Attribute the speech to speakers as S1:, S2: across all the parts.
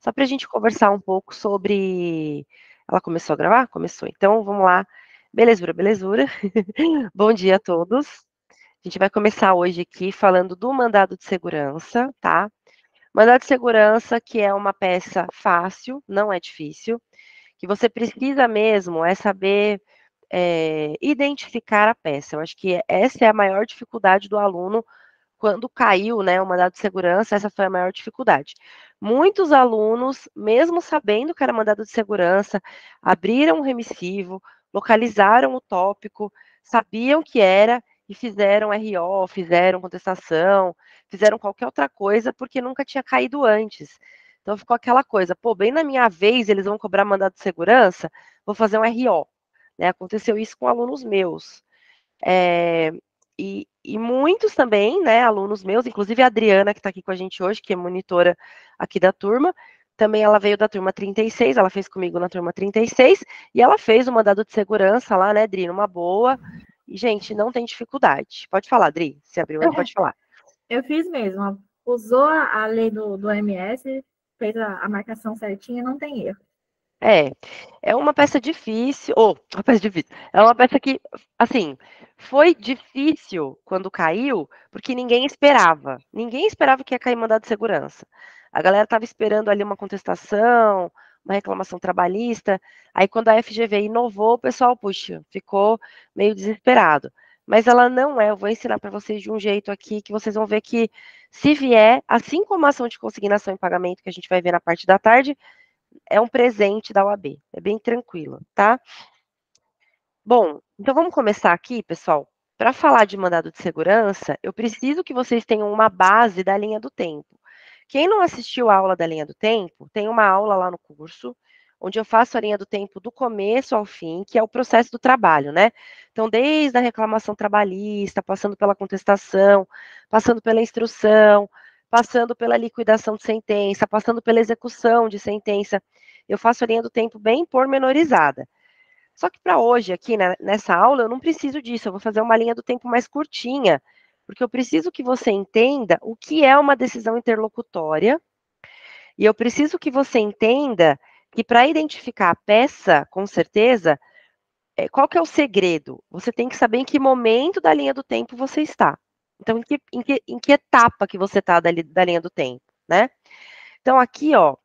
S1: só para a gente conversar um pouco sobre... Ela começou a gravar? Começou. Então, vamos lá. Belezura, belezura. Bom dia a todos. A gente vai começar hoje aqui falando do mandado de segurança, tá? Mandado de segurança, que é uma peça fácil, não é difícil, que você precisa mesmo é saber identificar a peça. Eu acho que essa é a maior dificuldade do aluno quando caiu, né, o mandado de segurança, essa foi a maior dificuldade. Muitos alunos, mesmo sabendo que era mandado de segurança, abriram o remissivo, localizaram o tópico, sabiam que era e fizeram RO, fizeram contestação, fizeram qualquer outra coisa porque nunca tinha caído antes. Então ficou aquela coisa, pô, bem na minha vez eles vão cobrar mandado de segurança, vou fazer um RO. Né? Aconteceu isso com alunos meus. E muitos também, né, alunos meus, inclusive a Adriana, que está aqui com a gente hoje, que é monitora aqui da turma, também ela veio da turma 36, ela fez comigo na turma 36, e ela fez o mandado de segurança lá, né, Adri, numa boa, e, gente, não tem dificuldade. Pode falar, Adri, se abriu aí, pode falar.
S2: Eu fiz mesmo, usou a lei do MS, fez a marcação certinha, não tem erro.
S1: É uma peça difícil, uma peça difícil, é uma peça que, assim, foi difícil quando caiu, porque ninguém esperava que ia cair mandado de segurança. A galera estava esperando ali uma contestação, uma reclamação trabalhista, aí quando a FGV inovou, o pessoal, puxa, ficou meio desesperado. Mas ela não é, eu vou ensinar para vocês de um jeito aqui, que vocês vão ver que, se vier, assim como a ação de consignação em pagamento, que a gente vai ver na parte da tarde, é um presente da OAB. É bem tranquilo, tá? Bom, então vamos começar aqui, pessoal. Para falar de mandado de segurança, eu preciso que vocês tenham uma base da linha do tempo. Quem não assistiu a aula da linha do tempo, tem uma aula lá no curso, onde eu faço a linha do tempo do começo ao fim, que é o processo do trabalho, né? Então, desde a reclamação trabalhista, passando pela contestação, passando pela instrução, passando pela liquidação de sentença, passando pela execução de sentença, eu faço a linha do tempo bem pormenorizada. Só que para hoje, aqui nessa aula, eu não preciso disso, eu vou fazer uma linha do tempo mais curtinha, porque eu preciso que você entenda o que é uma decisão interlocutória, e eu preciso que você entenda que para identificar a peça, com certeza, qual que é o segredo? Você tem que saber em que momento da linha do tempo você está. Então, em que etapa que você está da linha do tempo, né? Então, aqui, ó,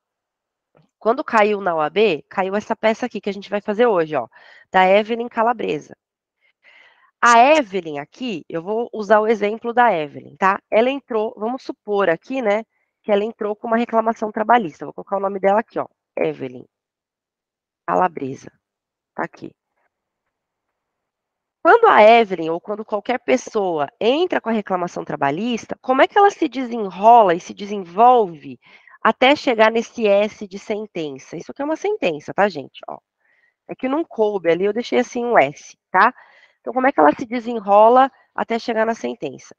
S1: quando caiu na OAB, caiu essa peça aqui que a gente vai fazer hoje, ó, da Evelyn Calabresa. A Evelyn aqui, eu vou usar o exemplo da Evelyn, tá? Ela entrou, vamos supor aqui, né, que ela entrou com uma reclamação trabalhista. Vou colocar o nome dela aqui, ó, Evelyn Calabresa, tá aqui. Quando a Evelyn ou quando qualquer pessoa entra com a reclamação trabalhista, como é que ela se desenrola e se desenvolve até chegar nesse S de sentença? Isso aqui é uma sentença, tá, gente? Ó, é que não coube ali, eu deixei assim um S, tá? Então, como é que ela se desenrola até chegar na sentença?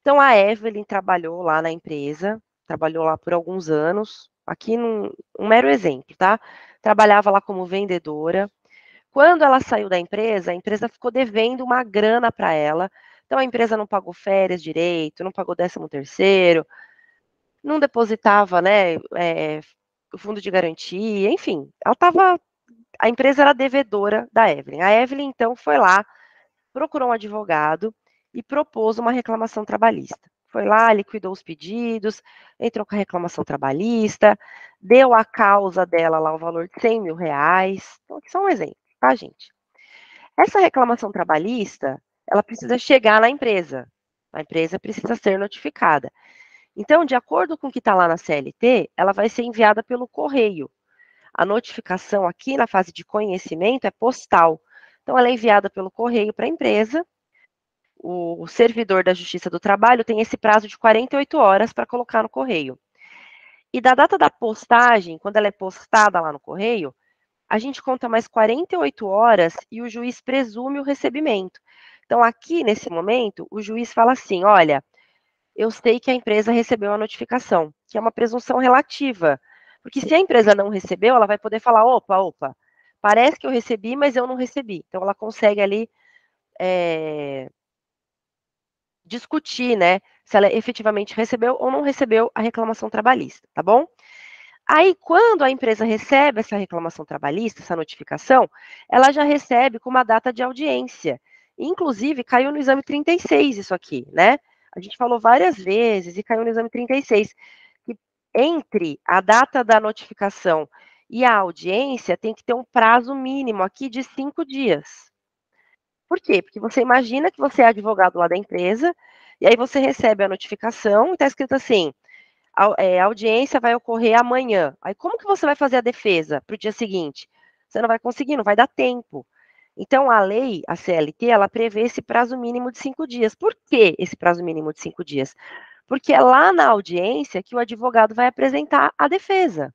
S1: Então, a Evelyn trabalhou lá na empresa, trabalhou lá por alguns anos, aqui um mero exemplo, tá? Trabalhava lá como vendedora. Quando ela saiu da empresa, a empresa ficou devendo uma grana para ela. Então, a empresa não pagou férias direito, não pagou 13º, não depositava, né, o fundo de garantia, enfim, a empresa era devedora da Evelyn. A Evelyn, então, foi lá, procurou um advogado e propôs uma reclamação trabalhista. Foi lá, liquidou os pedidos, entrou com a reclamação trabalhista, deu a causa dela lá o valor de R$ 100.000. Então, aqui só um exemplo, tá, gente? Essa reclamação trabalhista, ela precisa chegar na empresa. A empresa precisa ser notificada. Então, de acordo com o que está lá na CLT, ela vai ser enviada pelo correio. A notificação aqui na fase de conhecimento é postal. Então, ela é enviada pelo correio para a empresa. O servidor da Justiça do Trabalho tem esse prazo de 48 horas para colocar no correio. E da data da postagem, quando ela é postada lá no correio, a gente conta mais 48 horas e o juiz presume o recebimento. Então, aqui, nesse momento, o juiz fala assim: olha, eu sei que a empresa recebeu a notificação, que é uma presunção relativa. Porque se a empresa não recebeu, ela vai poder falar: opa, parece que eu recebi, mas eu não recebi. Então, ela consegue ali discutir, né, se ela efetivamente recebeu ou não recebeu a reclamação trabalhista, tá bom? Aí, quando a empresa recebe essa reclamação trabalhista, essa notificação, ela já recebe com uma data de audiência. Inclusive, caiu no exame 36 isso aqui, né? A gente falou várias vezes e caiu no exame 36, que entre a data da notificação e a audiência tem que ter um prazo mínimo aqui de 5 dias. Por quê? Porque você imagina que você é advogado lá da empresa, e aí você recebe a notificação e está escrito assim: a audiência vai ocorrer amanhã. Aí como que você vai fazer a defesa para o dia seguinte? Você não vai conseguir, não vai dar tempo. Então, a lei, a CLT, ela prevê esse prazo mínimo de 5 dias. Por que esse prazo mínimo de 5 dias? Porque é lá na audiência que o advogado vai apresentar a defesa.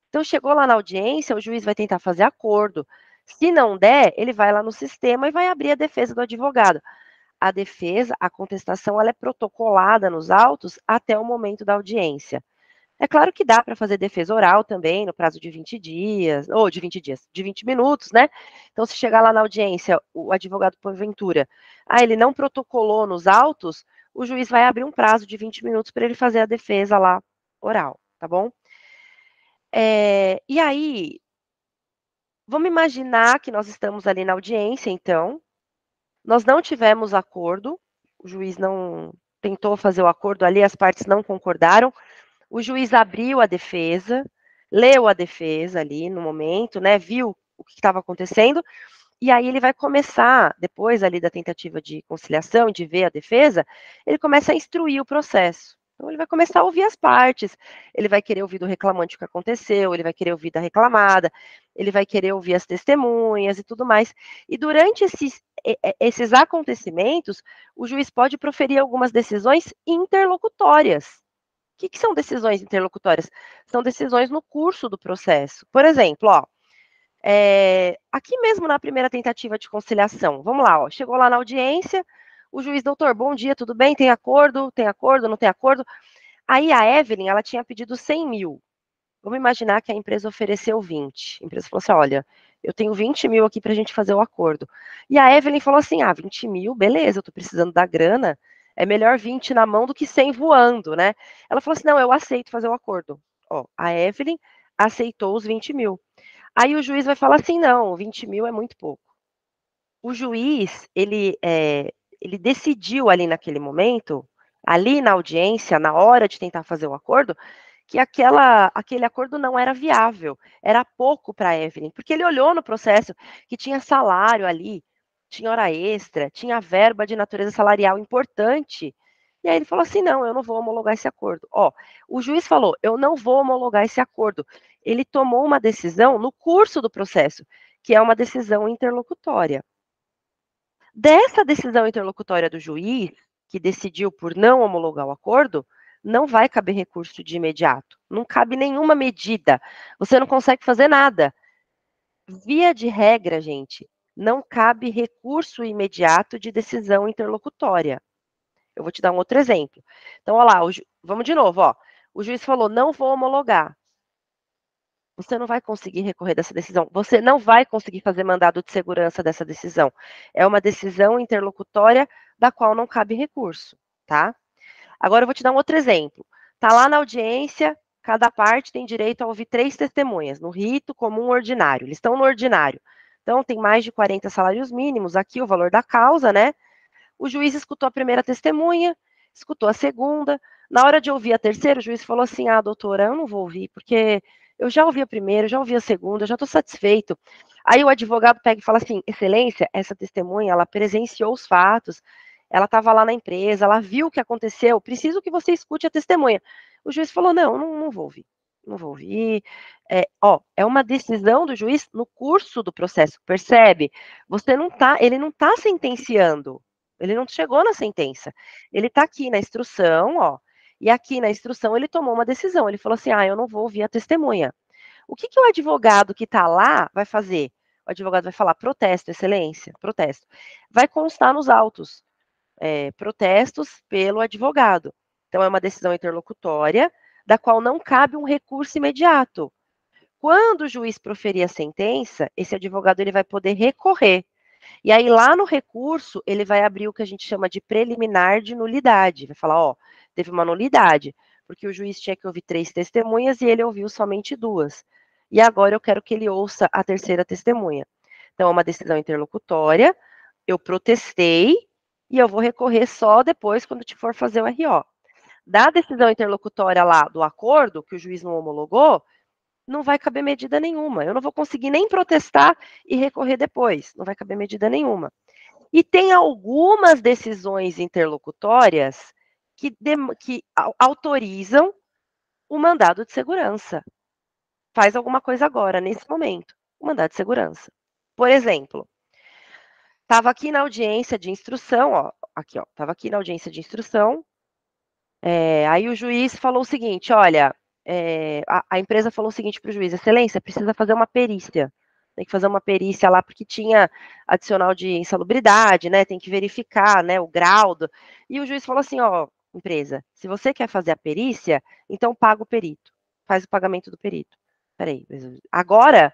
S1: Então, chegou lá na audiência, o juiz vai tentar fazer acordo. Se não der, ele vai lá no sistema e vai abrir a defesa do advogado. A defesa, a contestação, ela é protocolada nos autos até o momento da audiência. É claro que dá para fazer defesa oral também, no prazo de 20 dias, ou de 20 dias, de 20 minutos, né? Então, se chegar lá na audiência, o advogado, porventura, ele não protocolou nos autos, o juiz vai abrir um prazo de 20 minutos para ele fazer a defesa lá oral, tá bom? E aí, vamos imaginar que nós estamos ali na audiência, então, nós não tivemos acordo, o juiz não tentou fazer o acordo ali, as partes não concordaram, o juiz abriu a defesa, leu a defesa ali no momento, né, viu o que estava acontecendo, e aí ele vai começar, depois ali da tentativa de conciliação, de ver a defesa, ele começa a instruir o processo. Então ele vai começar a ouvir as partes, ele vai querer ouvir do reclamante o que aconteceu, ele vai querer ouvir da reclamada, ele vai querer ouvir as testemunhas e tudo mais. E durante esses acontecimentos, o juiz pode proferir algumas decisões interlocutórias. O que são decisões interlocutórias? São decisões no curso do processo. Por exemplo, aqui mesmo na primeira tentativa de conciliação, vamos lá, chegou lá na audiência, o juiz, doutor, bom dia, tudo bem? Tem acordo, não tem acordo? Aí a Evelyn, ela tinha pedido 100 mil. Vamos imaginar que a empresa ofereceu 20. A empresa falou assim, olha, eu tenho 20 mil aqui para a gente fazer o acordo. E a Evelyn falou assim, 20 mil, beleza, eu estou precisando da grana, é melhor 20 na mão do que 100 voando, né? Ela falou assim, não, eu aceito fazer o acordo. A Evelyn aceitou os 20 mil. Aí o juiz vai falar assim, não, 20 mil é muito pouco. O juiz, ele decidiu ali naquele momento, ali na audiência, na hora de tentar fazer o acordo, que aquele acordo não era viável, era pouco para a Evelyn, porque ele olhou no processo que tinha salário ali, tinha hora extra, tinha verba de natureza salarial importante, e aí ele falou assim, não, eu não vou homologar esse acordo. O juiz falou, eu não vou homologar esse acordo. Ele tomou uma decisão no curso do processo, que é uma decisão interlocutória. Dessa decisão interlocutória do juiz, que decidiu por não homologar o acordo, não vai caber recurso de imediato. Não cabe nenhuma medida. Você não consegue fazer nada. Via de regra, gente, não cabe recurso imediato de decisão interlocutória. Eu vou te dar um outro exemplo. Então, olha lá, vamos de novo, O juiz falou, não vou homologar. Você não vai conseguir recorrer dessa decisão. Você não vai conseguir fazer mandado de segurança dessa decisão. É uma decisão interlocutória da qual não cabe recurso, tá? Agora eu vou te dar um outro exemplo. Tá lá na audiência, cada parte tem direito a ouvir 3 testemunhas, no rito comum ordinário. Eles estão no ordinário. Então, tem mais de 40 salários mínimos, aqui o valor da causa, né? O juiz escutou a primeira testemunha, escutou a segunda. Na hora de ouvir a terceira, o juiz falou assim: doutora, eu não vou ouvir, porque eu já ouvi a primeira, já ouvi a segunda, já estou satisfeito. Aí o advogado pega e fala assim: Excelência, essa testemunha, ela presenciou os fatos, ela estava lá na empresa, ela viu o que aconteceu, preciso que você escute a testemunha. O juiz falou: não vou ouvir. Não vou ouvir. É uma decisão do juiz no curso do processo, percebe? Ele não está sentenciando. Ele não chegou na sentença. Ele está aqui na instrução, e aqui na instrução ele tomou uma decisão. Ele falou assim: eu não vou ouvir a testemunha. O que o advogado que está lá vai fazer? O advogado vai falar: protesto, excelência, protesto. Vai constar nos autos, protestos pelo advogado. Então, é uma decisão interlocutória, da qual não cabe um recurso imediato. Quando o juiz proferir a sentença, esse advogado ele vai poder recorrer. E aí, lá no recurso, ele vai abrir o que a gente chama de preliminar de nulidade. Vai falar, teve uma nulidade. porque o juiz tinha que ouvir 3 testemunhas e ele ouviu somente 2. E agora eu quero que ele ouça a terceira testemunha. Então, é uma decisão interlocutória, eu protestei e eu vou recorrer só depois quando te for fazer o RO. Da decisão interlocutória lá do acordo, que o juiz não homologou, não vai caber medida nenhuma. Eu não vou conseguir nem protestar e recorrer depois. Não vai caber medida nenhuma. E tem algumas decisões interlocutórias que autorizam o mandado de segurança. Faz alguma coisa agora, nesse momento. O mandado de segurança. Por exemplo, estava aqui na audiência de instrução, ó. Aqui, ó. Estava aqui na audiência de instrução. Aí o juiz falou o seguinte: olha, a empresa falou o seguinte para o juiz: excelência, precisa fazer uma perícia. Tem que fazer uma perícia lá, porque tinha adicional de insalubridade, né? Tem que verificar, né, o grau. E o juiz falou assim: ó, empresa, se você quer fazer a perícia, então paga o perito. Faz o pagamento do perito. Peraí, agora?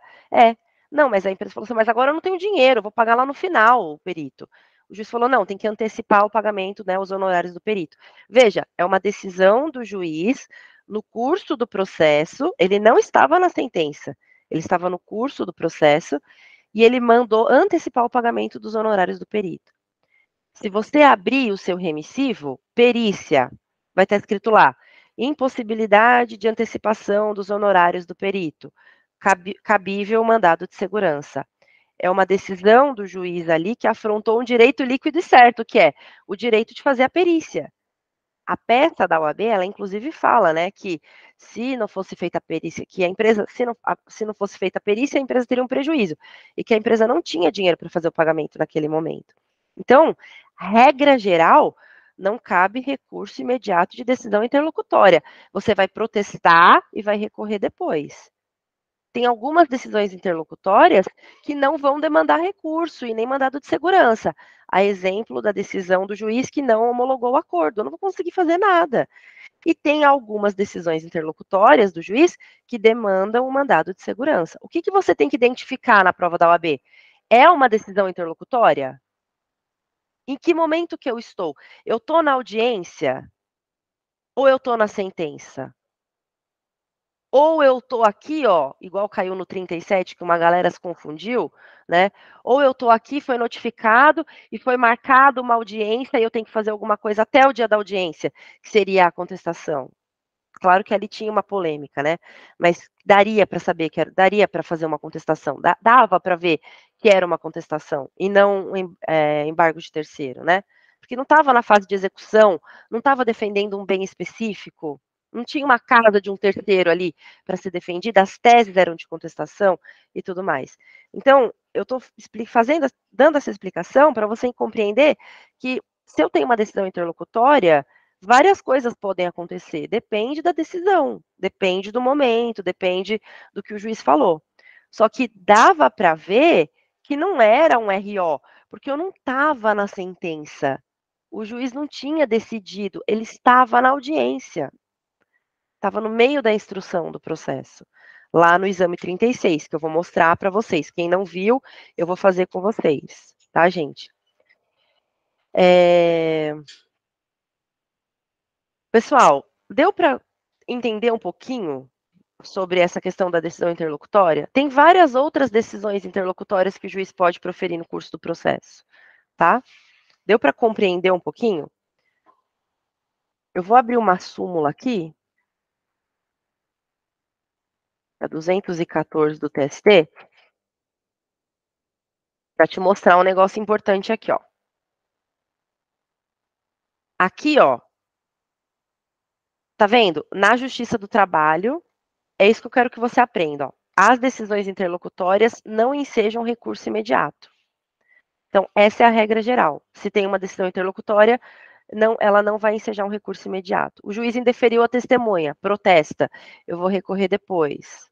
S1: Não, mas a empresa falou assim: mas agora eu não tenho dinheiro, vou pagar lá no final o perito. O juiz falou: não, tem que antecipar o pagamento, né, os honorários do perito. Veja, é uma decisão do juiz no curso do processo, ele não estava na sentença, ele estava no curso do processo e ele mandou antecipar o pagamento dos honorários do perito. Se você abrir o seu remissivo, perícia, vai estar escrito lá: impossibilidade de antecipação dos honorários do perito, cabível mandado de segurança. É uma decisão do juiz ali que afrontou um direito líquido e certo, que é o direito de fazer a perícia. A peça da OAB, ela inclusive fala, né, que se não fosse feita a perícia, que a empresa, se não fosse feita a perícia, a empresa teria um prejuízo, e que a empresa não tinha dinheiro para fazer o pagamento naquele momento. Então, regra geral, não cabe recurso imediato de decisão interlocutória. Você vai protestar e vai recorrer depois. Tem algumas decisões interlocutórias que não vão demandar recurso e nem mandado de segurança. A exemplo da decisão do juiz que não homologou o acordo. Eu não vou conseguir fazer nada. E tem algumas decisões interlocutórias do juiz que demandam o mandado de segurança. O que você tem que identificar na prova da OAB? É uma decisão interlocutória? Em que momento que eu estou? Eu estou na audiência ou eu estou na sentença? Ou eu tô aqui, ó, igual caiu no 37, que uma galera se confundiu, né? Ou eu tô aqui, foi notificado e foi marcado uma audiência e eu tenho que fazer alguma coisa até o dia da audiência, que seria a contestação. Claro que ali tinha uma polêmica, né? Mas daria para saber que daria para fazer uma contestação, dava para ver que era uma contestação e não embargo de terceiro, né? Porque não estava na fase de execução, não estava defendendo um bem específico, não tinha uma casa de um terceiro ali para ser defendida, as teses eram de contestação e tudo mais. Então, eu estou dando essa explicação para você compreender que se eu tenho uma decisão interlocutória, várias coisas podem acontecer, depende da decisão, depende do momento, depende do que o juiz falou. Só que dava para ver que não era um RO, porque eu não estava na sentença. O juiz não tinha decidido, ele estava na audiência. Estava no meio da instrução do processo, lá no exame 36, que eu vou mostrar para vocês. Quem não viu, eu vou fazer com vocês, tá, gente? Pessoal, deu para entender um pouquinho sobre essa questão da decisão interlocutória? Tem várias outras decisões interlocutórias que o juiz pode proferir no curso do processo, tá? Deu para compreender um pouquinho? Eu vou abrir uma súmula aqui, a 214 do TST, para te mostrar um negócio importante aqui, ó. Aqui, ó, tá vendo? Na Justiça do Trabalho, é isso que eu quero que você aprenda, ó. As decisões interlocutórias não ensejam recurso imediato. Então, essa é a regra geral. Se tem uma decisão interlocutória, ela não vai ensejar um recurso imediato. O juiz indeferiu a testemunha, protesta, eu vou recorrer depois.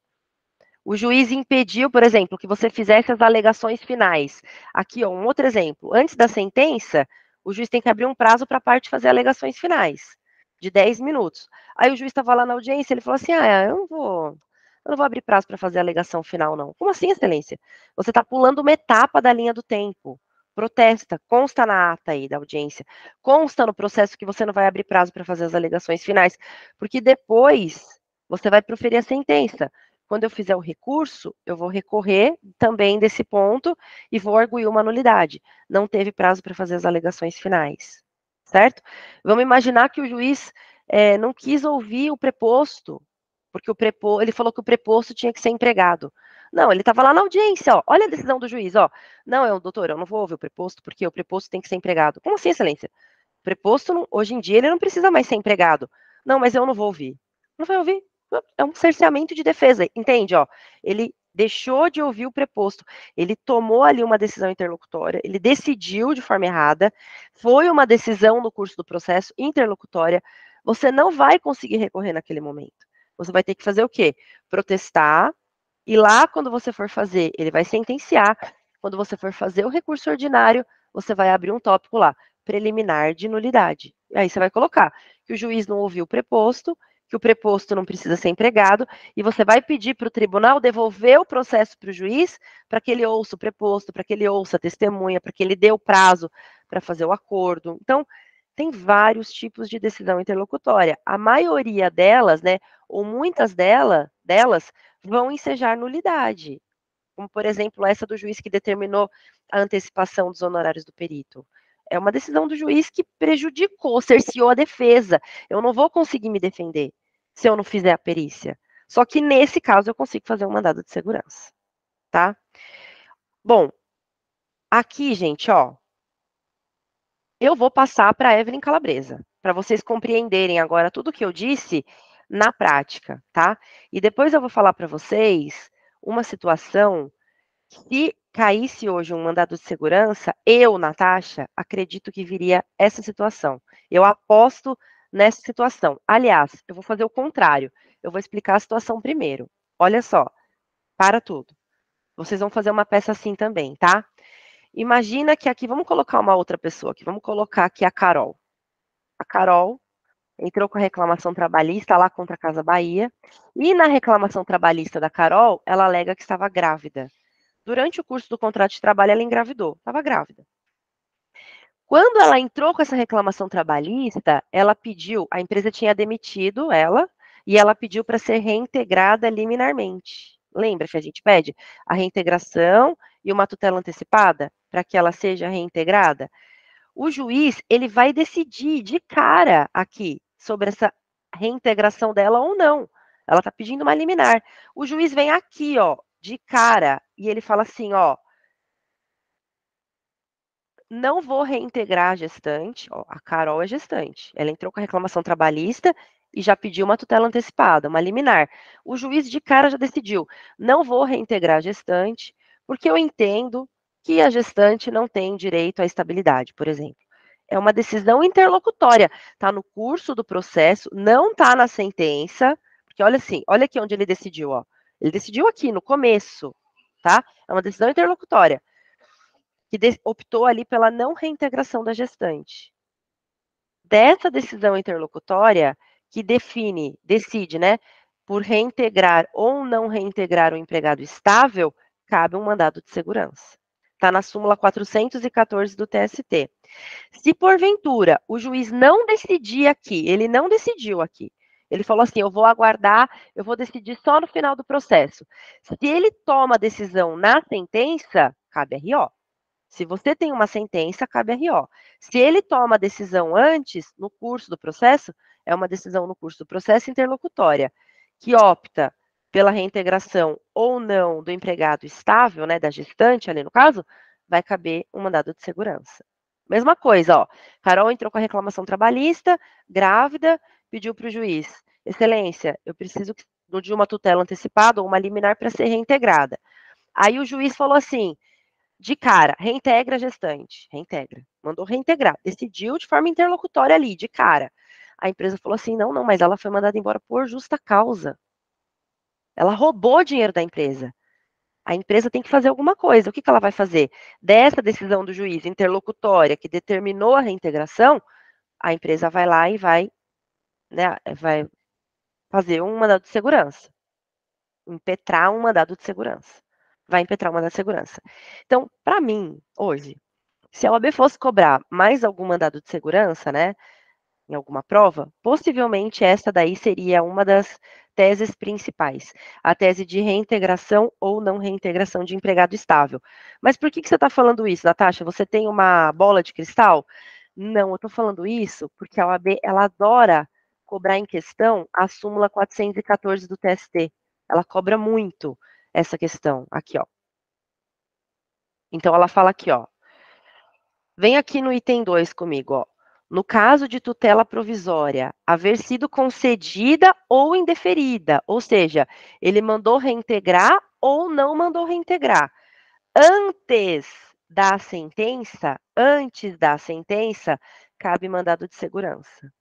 S1: O juiz impediu, por exemplo, que você fizesse as alegações finais. Aqui, ó, um outro exemplo. Antes da sentença, o juiz tem que abrir um prazo para a parte fazer alegações finais, de 10 minutos. Aí o juiz estava lá na audiência, ele falou assim, eu não vou abrir prazo para fazer a alegação final, não. Como assim, excelência? Você está pulando uma etapa da linha do tempo. protesta, consta na ata aí da audiência, consta no processo que você não vai abrir prazo para fazer as alegações finais, porque depois você vai proferir a sentença. Quando eu fizer o recurso, eu vou recorrer também desse ponto e vou arguir uma nulidade. Não teve prazo para fazer as alegações finais, certo? Vamos imaginar que o juiz não quis ouvir o preposto, porque ele falou que o preposto tinha que ser empregado. Não, ele estava lá na audiência, ó. Olha a decisão do juiz, ó. Não, doutor, eu não vou ouvir o preposto, porque o preposto tem que ser empregado. Como assim, excelência? O preposto, hoje em dia, ele não precisa mais ser empregado. Não, mas eu não vou ouvir. Não vai ouvir? É um cerceamento de defesa, entende? Ó, ele deixou de ouvir o preposto, ele tomou ali uma decisão interlocutória, ele decidiu de forma errada, foi uma decisão no curso do processo interlocutória, você não vai conseguir recorrer naquele momento. Você vai ter que fazer o quê? Protestar, e lá, quando você for fazer, ele vai sentenciar. Quando você for fazer o recurso ordinário, você vai abrir um tópico lá, preliminar de nulidade. E aí você vai colocar que o juiz não ouviu o preposto, que o preposto não precisa ser empregado, e você vai pedir para o tribunal devolver o processo para o juiz, para que ele ouça o preposto, para que ele ouça a testemunha, para que ele dê o prazo para fazer o acordo. Então, tem vários tipos de decisão interlocutória. A maioria delas, né, ou muitas delas vão ensejar nulidade. Como, por exemplo, essa do juiz que determinou a antecipação dos honorários do perito. É uma decisão do juiz que prejudicou, cerceou a defesa. Eu não vou conseguir me defender se eu não fizer a perícia. Só que nesse caso eu consigo fazer um mandado de segurança, tá? Bom, aqui, gente, ó, eu vou passar para a Evelyn Calabresa, para vocês compreenderem agora tudo que eu disse na prática, tá? E depois eu vou falar para vocês uma situação. Se caísse hoje um mandado de segurança, eu, Natasha, acredito que viria essa situação. Eu aposto nessa situação. Aliás, eu vou fazer o contrário. Eu vou explicar a situação primeiro. Olha só, para tudo. Vocês vão fazer uma peça assim também, tá? Imagina que aqui, vamos colocar uma outra pessoa aqui. Vamos colocar aqui a Carol. A Carol entrou com a reclamação trabalhista lá contra a Casa Bahia. E na reclamação trabalhista da Carol, ela alega que estava grávida. Durante o curso do contrato de trabalho, ela engravidou, estava grávida. Quando ela entrou com essa reclamação trabalhista, ela pediu, a empresa tinha demitido ela, e ela pediu para ser reintegrada liminarmente. Lembra que a gente pede a reintegração e uma tutela antecipada para que ela seja reintegrada? O juiz, ele vai decidir de cara aqui sobre essa reintegração dela ou não. Ela está pedindo uma liminar. O juiz vem aqui, ó, de cara, e ele fala assim, ó, não vou reintegrar a gestante, ó, a Carol é gestante, ela entrou com a reclamação trabalhista e já pediu uma tutela antecipada, uma liminar. O juiz de cara já decidiu, não vou reintegrar a gestante, porque eu entendo que a gestante não tem direito à estabilidade, por exemplo. É uma decisão interlocutória, está no curso do processo, não está na sentença, porque olha assim, olha aqui onde ele decidiu, ó. Ele decidiu aqui no começo, tá? É uma decisão interlocutória que optou ali pela não reintegração da gestante. Dessa decisão interlocutória, que decide, né, por reintegrar ou não reintegrar o empregado estável, cabe um mandado de segurança. Está na súmula 414 do TST. Se porventura o juiz não decidir aqui, ele não decidiu aqui, ele falou assim: eu vou aguardar, eu vou decidir só no final do processo. Se ele toma a decisão na sentença, cabe RO. Se você tem uma sentença, cabe RO. Se ele toma a decisão antes, no curso do processo, é uma decisão no curso do processo interlocutória, que opta pela reintegração ou não do empregado estável, né, da gestante ali no caso, vai caber um mandado de segurança. Mesma coisa, ó. Carol entrou com a reclamação trabalhista, grávida, pediu para o juiz: Excelência, eu preciso de uma tutela antecipada ou uma liminar para ser reintegrada. Aí o juiz falou assim: de cara, reintegra a gestante. Reintegra. Mandou reintegrar. Decidiu de forma interlocutória ali, de cara. A empresa falou assim: não, mas ela foi mandada embora por justa causa. Ela roubou dinheiro da empresa. A empresa tem que fazer alguma coisa. O que ela vai fazer? Dessa decisão do juiz interlocutória que determinou a reintegração, a empresa vai lá e né, vai fazer um mandado de segurança. Impetrar um mandado de segurança. Vai impetrar um mandado de segurança. Então, para mim, hoje, Se a OAB fosse cobrar mais algum mandado de segurança, né, em alguma prova, possivelmente essa daí seria uma das teses principais, a tese de reintegração ou não reintegração de empregado estável. Mas por que você está falando isso, Natasha? Você tem uma bola de cristal? Não, eu estou falando isso porque a OAB, ela adora cobrar em questão a súmula 414 do TST. Ela cobra muito essa questão. Aqui, ó. Então, ela fala aqui, ó. Vem aqui no item 2 comigo, ó. No caso de tutela provisória haver sido concedida ou indeferida, ou seja, ele mandou reintegrar ou não mandou reintegrar. Antes da sentença, cabe mandado de segurança.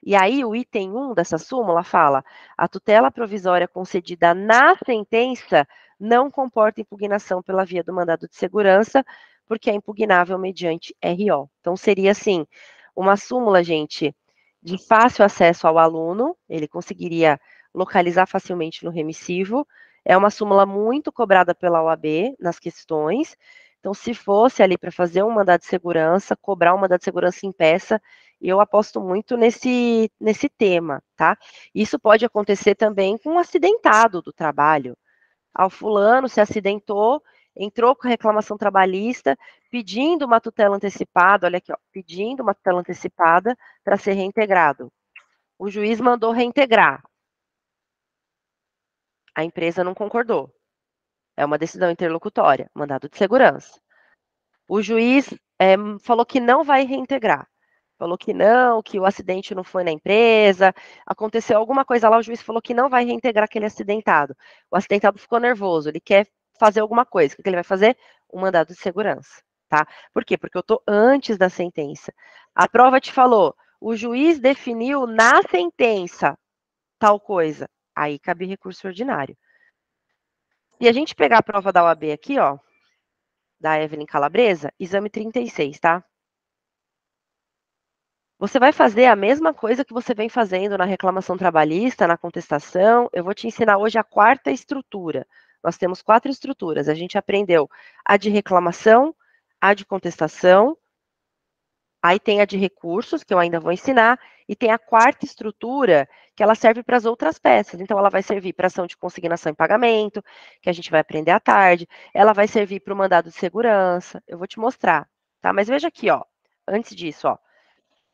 S1: E aí, o item 1 dessa súmula fala: a tutela provisória concedida na sentença não comporta impugnação pela via do mandado de segurança, porque é impugnável mediante RO. Então, seria assim: uma súmula, gente, de fácil acesso ao aluno, ele conseguiria localizar facilmente no remissivo. É uma súmula muito cobrada pela OAB nas questões. Então, se fosse ali para fazer um mandado de segurança, cobrar um mandado de segurança em peça, eu aposto muito nesse tema, tá? Isso pode acontecer também com um acidentado do trabalho. O fulano se acidentou, entrou com reclamação trabalhista, pedindo uma tutela antecipada, olha aqui, ó, pedindo uma tutela antecipada para ser reintegrado. O juiz mandou reintegrar. A empresa não concordou. É uma decisão interlocutória, mandado de segurança. O juiz falou que não vai reintegrar. Falou que não, que o acidente não foi na empresa, aconteceu alguma coisa lá, o juiz falou que não vai reintegrar aquele acidentado. O acidentado ficou nervoso, ele quer fazer alguma coisa. O que ele vai fazer? Um mandado de segurança, tá? Por quê? Porque eu tô antes da sentença. A prova te falou, o juiz definiu na sentença tal coisa. Aí cabe recurso ordinário. Se a gente pegar a prova da OAB aqui, ó, da Evelyn Calabresa, exame 36, tá? Você vai fazer a mesma coisa que você vem fazendo na reclamação trabalhista, na contestação. Eu vou te ensinar hoje a quarta estrutura. Nós temos 4 estruturas. A gente aprendeu a de reclamação, a de contestação, aí tem a de recursos, que eu ainda vou ensinar, e tem a quarta estrutura, que ela serve para as outras peças. Então, ela vai servir para ação de consignação e pagamento, que a gente vai aprender à tarde. Ela vai servir para o mandado de segurança. Eu vou te mostrar, tá? Mas veja aqui, ó. Antes disso, ó.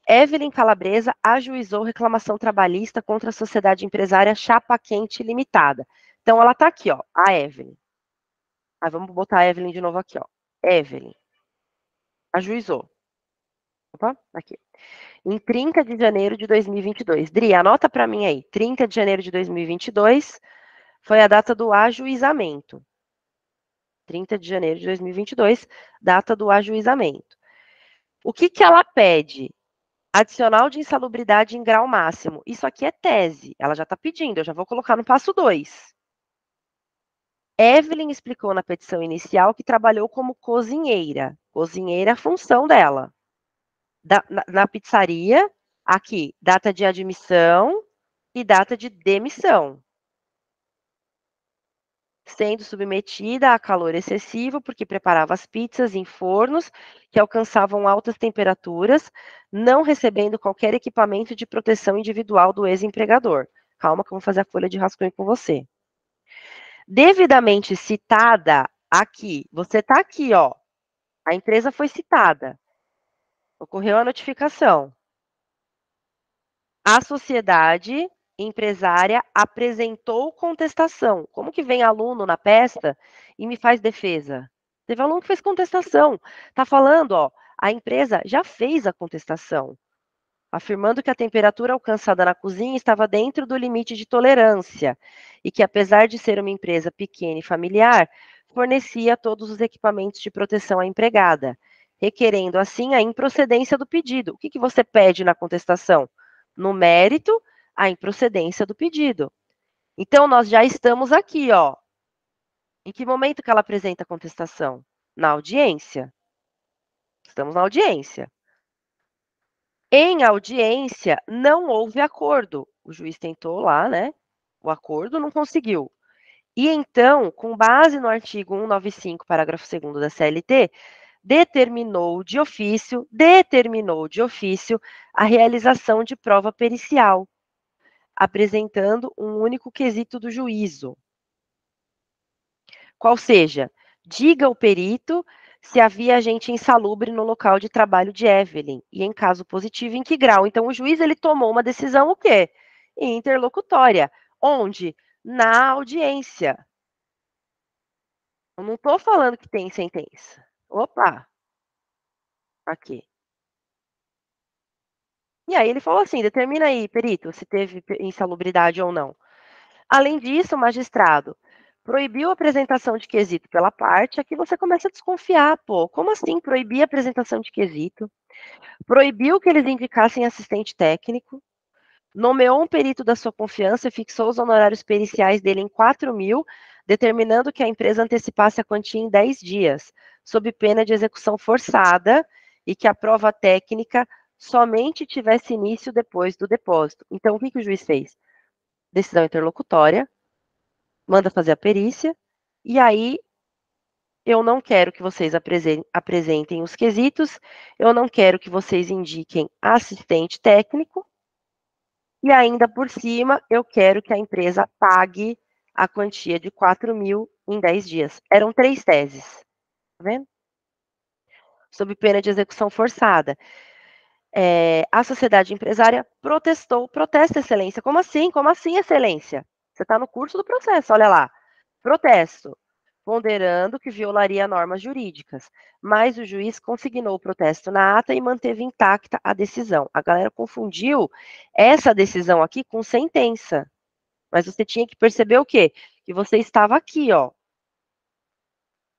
S1: Evelyn Calabresa ajuizou reclamação trabalhista contra a sociedade empresária Chapa Quente Limitada. Então, ela está aqui, ó, a Evelyn. Aí, vamos botar a Evelyn de novo aqui, ó. Evelyn ajuizou. Opa, aqui. Em 30 de janeiro de 2022. Dri, anota para mim aí. 30 de janeiro de 2022 foi a data do ajuizamento. 30 de janeiro de 2022, data do ajuizamento. O que ela pede? Adicional de insalubridade em grau máximo. Isso aqui é tese. Ela já está pedindo, eu já vou colocar no passo 2. Evelyn explicou na petição inicial que trabalhou como cozinheira. Cozinheira é a função dela. Na pizzaria, aqui, data de admissão e data de demissão. Sendo submetida a calor excessivo, porque preparava as pizzas em fornos que alcançavam altas temperaturas, não recebendo qualquer equipamento de proteção individual do ex-empregador. Calma que eu vou fazer a folha de rascunho com você. Devidamente citada aqui, você está aqui, ó. A empresa foi citada. Ocorreu a notificação. A sociedade empresária apresentou contestação. Como que vem aluno na peça e me faz defesa? Teve aluno que fez contestação. Está falando, ó, a empresa já fez a contestação, afirmando que a temperatura alcançada na cozinha estava dentro do limite de tolerância e que, apesar de ser uma empresa pequena e familiar, fornecia todos os equipamentos de proteção à empregada, requerendo, assim, a improcedência do pedido. O que você pede na contestação? No mérito, a improcedência do pedido. Então, nós já estamos aqui, ó. Em que momento que ela apresenta a contestação? Na audiência. Estamos na audiência. Em audiência, não houve acordo. O juiz tentou lá, né? O acordo não conseguiu. E então, com base no artigo 195, parágrafo 2º da CLT, determinou de ofício a realização de prova pericial, apresentando um único quesito do juízo. Qual seja, diga ao perito se havia agente insalubre no local de trabalho de Evelyn, e em caso positivo, em que grau. Então, o juiz ele tomou uma decisão o quê? Interlocutória. Onde? Na audiência. Eu não estou falando que tem sentença. Opa, aqui. E aí ele falou assim, determina aí, perito, se teve insalubridade ou não. Além disso, o magistrado proibiu a apresentação de quesito pela parte, aqui você começa a desconfiar, pô, como assim proibir a apresentação de quesito? Proibiu que eles indicassem assistente técnico, nomeou um perito da sua confiança e fixou os honorários periciais dele em 4.000, determinando que a empresa antecipasse a quantia em 10 dias, sob pena de execução forçada e que a prova técnica somente tivesse início depois do depósito. Então, o que o juiz fez? Decisão interlocutória, manda fazer a perícia, e aí eu não quero que vocês apresentem os quesitos, eu não quero que vocês indiquem assistente técnico, e ainda por cima, eu quero que a empresa pague a quantia de 4.000 em 10 dias. Eram 3 teses, tá vendo? Sob pena de execução forçada. A sociedade empresária protestou, protesta, excelência. Como assim? Como assim, excelência? Você está no curso do processo, olha lá. Protesto, ponderando que violaria normas jurídicas, mas o juiz consignou o protesto na ata e manteve intacta a decisão. A galera confundiu essa decisão aqui com sentença, mas você tinha que perceber o quê? Que você estava aqui, ó,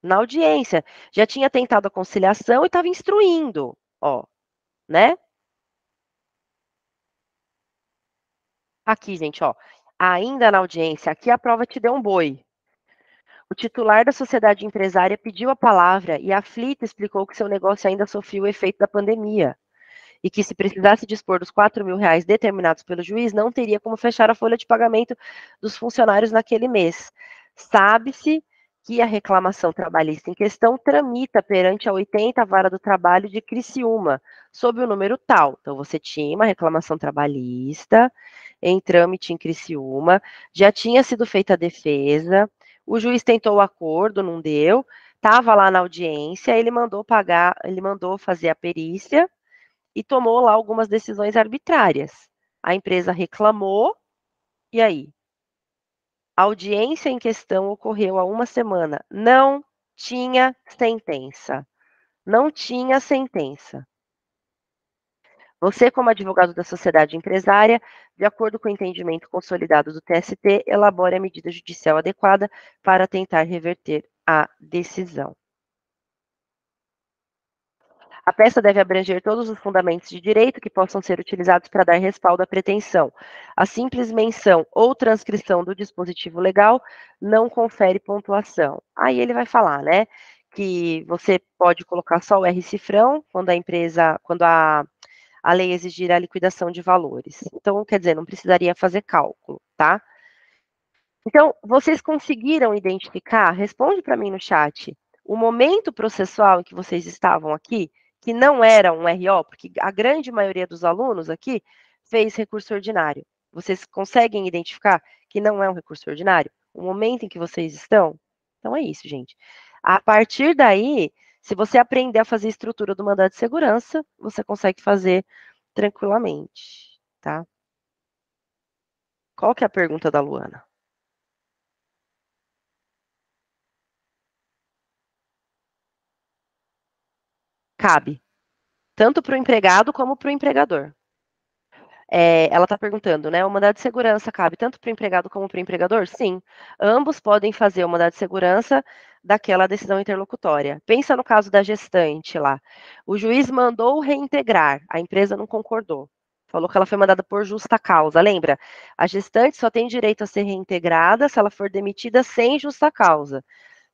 S1: na audiência, já tinha tentado a conciliação e estava instruindo, ó, né? Aqui, gente, ó, ainda na audiência, aqui a prova te deu um boi. O titular da sociedade empresária pediu a palavra e, aflito, explicou que seu negócio ainda sofria o efeito da pandemia e que, se precisasse dispor dos 4.000 reais determinados pelo juiz, não teria como fechar a folha de pagamento dos funcionários naquele mês. Sabe-se que a reclamação trabalhista em questão tramita perante a 80ª Vara do Trabalho de Criciúma, sob o número tal. Então, você tinha uma reclamação trabalhista em trâmite em Criciúma, já tinha sido feita a defesa, o juiz tentou o acordo, não deu, estava lá na audiência, ele mandou pagar, ele mandou fazer a perícia e tomou lá algumas decisões arbitrárias. A empresa reclamou, e aí? A audiência em questão ocorreu há uma semana. Não tinha sentença. Não tinha sentença. Você, como advogado da sociedade empresária, de acordo com o entendimento consolidado do TST, elabore a medida judicial adequada para tentar reverter a decisão. A peça deve abranger todos os fundamentos de direito que possam ser utilizados para dar respaldo à pretensão. A simples menção ou transcrição do dispositivo legal não confere pontuação. Aí ele vai falar, né, que você pode colocar só o R-cifrão quando a lei exigir a liquidação de valores. Então, quer dizer, não precisaria fazer cálculo, tá? Então, vocês conseguiram identificar? Responde para mim no chat. O momento processual em que vocês estavam aqui, que não era um RO, porque a grande maioria dos alunos aqui fez recurso ordinário. Vocês conseguem identificar que não é um recurso ordinário? O momento em que vocês estão? Então é isso, gente. A partir daí, se você aprender a fazer a estrutura do mandado de segurança, você consegue fazer tranquilamente, tá? Qual que é a pergunta da Luana? Cabe tanto para o empregado como para o empregador. Ela está perguntando, né? O mandado de segurança cabe tanto para o empregado como para o empregador? Sim. Ambos podem fazer o mandado de segurança daquela decisão interlocutória. Pensa no caso da gestante lá. O juiz mandou reintegrar, a empresa não concordou. Falou que ela foi mandada por justa causa. Lembra? A gestante só tem direito a ser reintegrada se ela for demitida sem justa causa.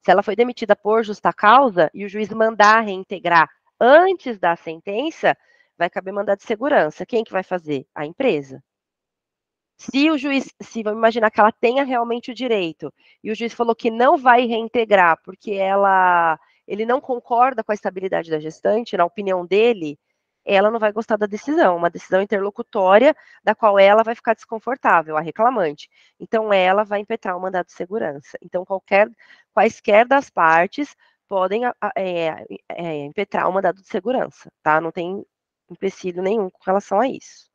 S1: Se ela foi demitida por justa causa e o juiz mandar reintegrar antes da sentença, vai caber mandado de segurança. Quem que vai fazer? A empresa. Se o juiz, se vamos imaginar que ela tenha realmente o direito, e o juiz falou que não vai reintegrar porque ela ele não concorda com a estabilidade da gestante, na opinião dele, ela não vai gostar da decisão, uma decisão interlocutória da qual ela vai ficar desconfortável, a reclamante. Então, ela vai impetrar o mandado de segurança. Então, quaisquer das partes podem impetrar o mandado de segurança, tá? Não tem empecilho nenhum com relação a isso.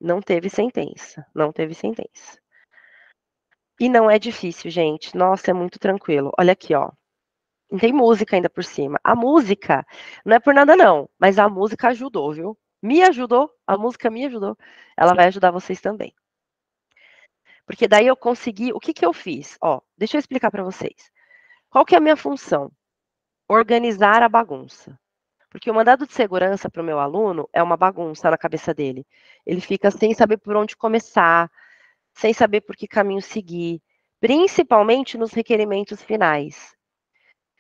S1: Não teve sentença, não teve sentença. E não é difícil, gente. Nossa, é muito tranquilo. Olha aqui, ó. Não tem música ainda por cima. A música, não é por nada não, mas a música ajudou, viu? Me ajudou, a música me ajudou. Ela vai ajudar vocês também. Porque daí eu consegui, o que que eu fiz? Ó, deixa eu explicar para vocês. Qual que é a minha função? Organizar a bagunça. Porque o mandado de segurança para o meu aluno é uma bagunça na cabeça dele. Ele fica sem saber por onde começar, sem saber por que caminho seguir, principalmente nos requerimentos finais.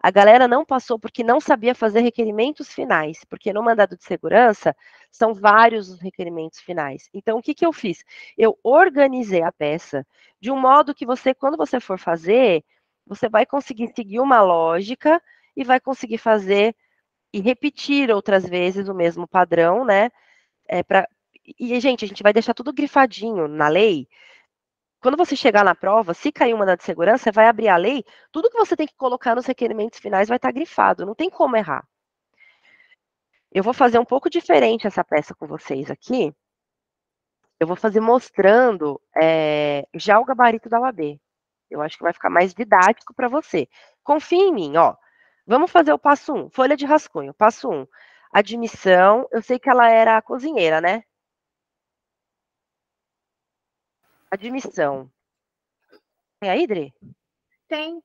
S1: A galera não passou porque não sabia fazer requerimentos finais, porque no mandado de segurança são vários os requerimentos finais. Então, o que que eu fiz? Eu organizei a peça de um modo que você, quando você for fazer, você vai conseguir seguir uma lógica e vai conseguir fazer e repetir outras vezes o mesmo padrão, né? E, gente, a gente vai deixar tudo grifadinho na lei. Quando você chegar na prova, se cair uma mandado de segurança, você vai abrir a lei, tudo que você tem que colocar nos requerimentos finais vai estar grifado, não tem como errar. Eu vou fazer um pouco diferente essa peça com vocês aqui. Eu vou fazer mostrando já o gabarito da UAB. Eu acho que vai ficar mais didático para você. Confia em mim, ó. Vamos fazer o passo 1, folha de rascunho. Passo 1, admissão. Eu sei que ela era cozinheira, né? Admissão. Tem aí, Dri?
S2: Tem.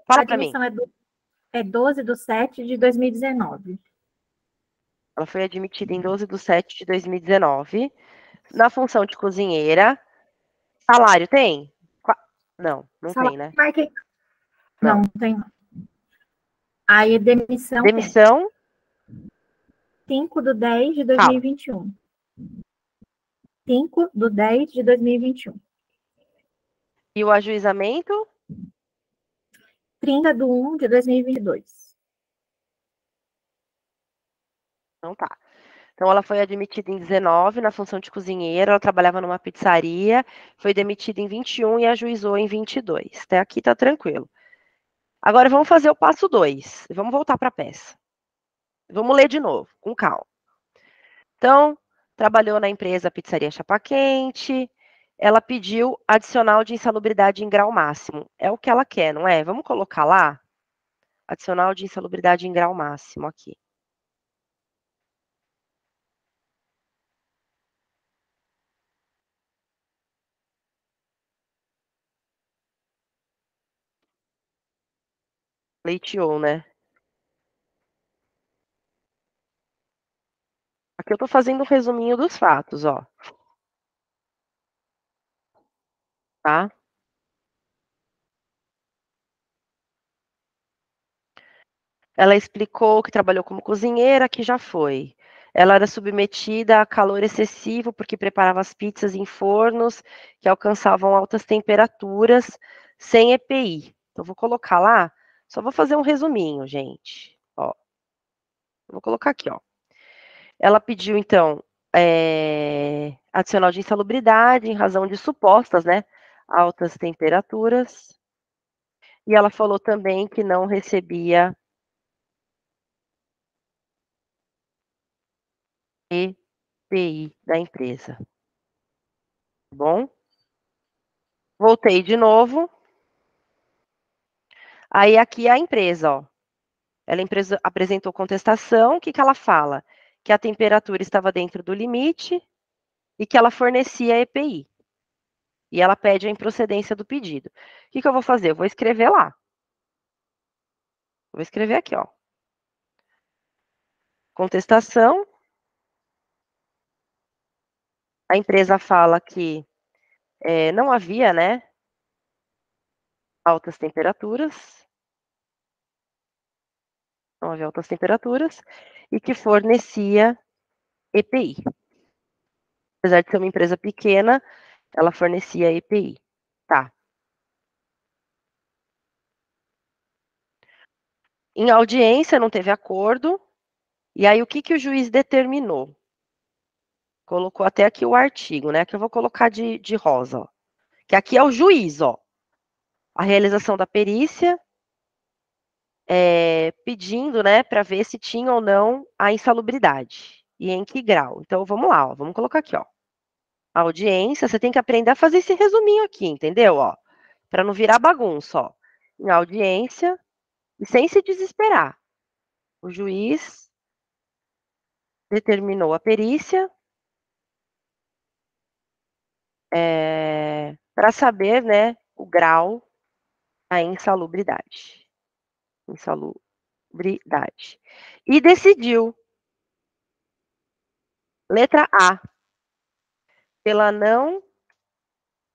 S2: A
S1: Fala para mim.
S2: admissão é 12/7/2019.
S1: Ela foi admitida em 12/7/2019, na função de cozinheira. Salário tem? Não, não tem,
S2: Salário
S1: né?
S2: marquei.
S1: Não.
S2: Não, tem não. Aí demissão tem.
S1: Demissão?
S2: 5/10/2021.
S1: Fala.
S2: 5/10/2021.
S1: E o ajuizamento?
S2: 30/1/2022.
S1: Não tá. Então, ela foi admitida em 19, na função de cozinheira, ela trabalhava numa pizzaria, foi demitida em 21 e ajuizou em 22. Até aqui tá tranquilo. Agora, vamos fazer o passo 2. Vamos voltar para a peça. Vamos ler de novo, com calma. Então, trabalhou na empresa Pizzaria Chapa Quente, ela pediu adicional de insalubridade em grau máximo. É o que ela quer, não é? Vamos colocar lá? Adicional de insalubridade em grau máximo aqui. Leiteou, né? Aqui eu tô fazendo um resuminho dos fatos, ó. Tá? Ela explicou que trabalhou como cozinheira, que já foi. Ela era submetida a calor excessivo porque preparava as pizzas em fornos que alcançavam altas temperaturas sem EPI. Então, vou colocar lá, só vou fazer um resuminho, gente. Ó, vou colocar aqui, ó. Ela pediu, então, adicional de insalubridade em razão de supostas, né, altas temperaturas. E ela falou também que não recebia EPI da empresa. Tá bom? Voltei de novo. Aí aqui é a empresa, ó. Ela apresentou contestação. O que que ela fala? Que a temperatura estava dentro do limite e que ela fornecia EPI. E ela pede a improcedência do pedido. O que que eu vou fazer? Eu vou escrever lá. Vou escrever aqui, ó. Contestação. A empresa fala que não havia, né, altas temperaturas. Não havia altas temperaturas. E que fornecia EPI. Apesar de ser uma empresa pequena, ela fornecia EPI. Tá. Em audiência não teve acordo, e aí o que o juiz determinou? Colocou até aqui o artigo, né, que eu vou colocar de rosa, ó. Que aqui é o juiz, ó. A realização da perícia, pedindo, né, para ver se tinha ou não a insalubridade, e em que grau. Então vamos lá, ó, vamos colocar aqui, ó. A audiência, você tem que aprender a fazer esse resuminho aqui, entendeu, ó? Para não virar bagunça, ó. Em audiência, e sem se desesperar. O juiz determinou a perícia, para saber, né, o grau da insalubridade. Insalubridade. E decidiu, letra A, pela não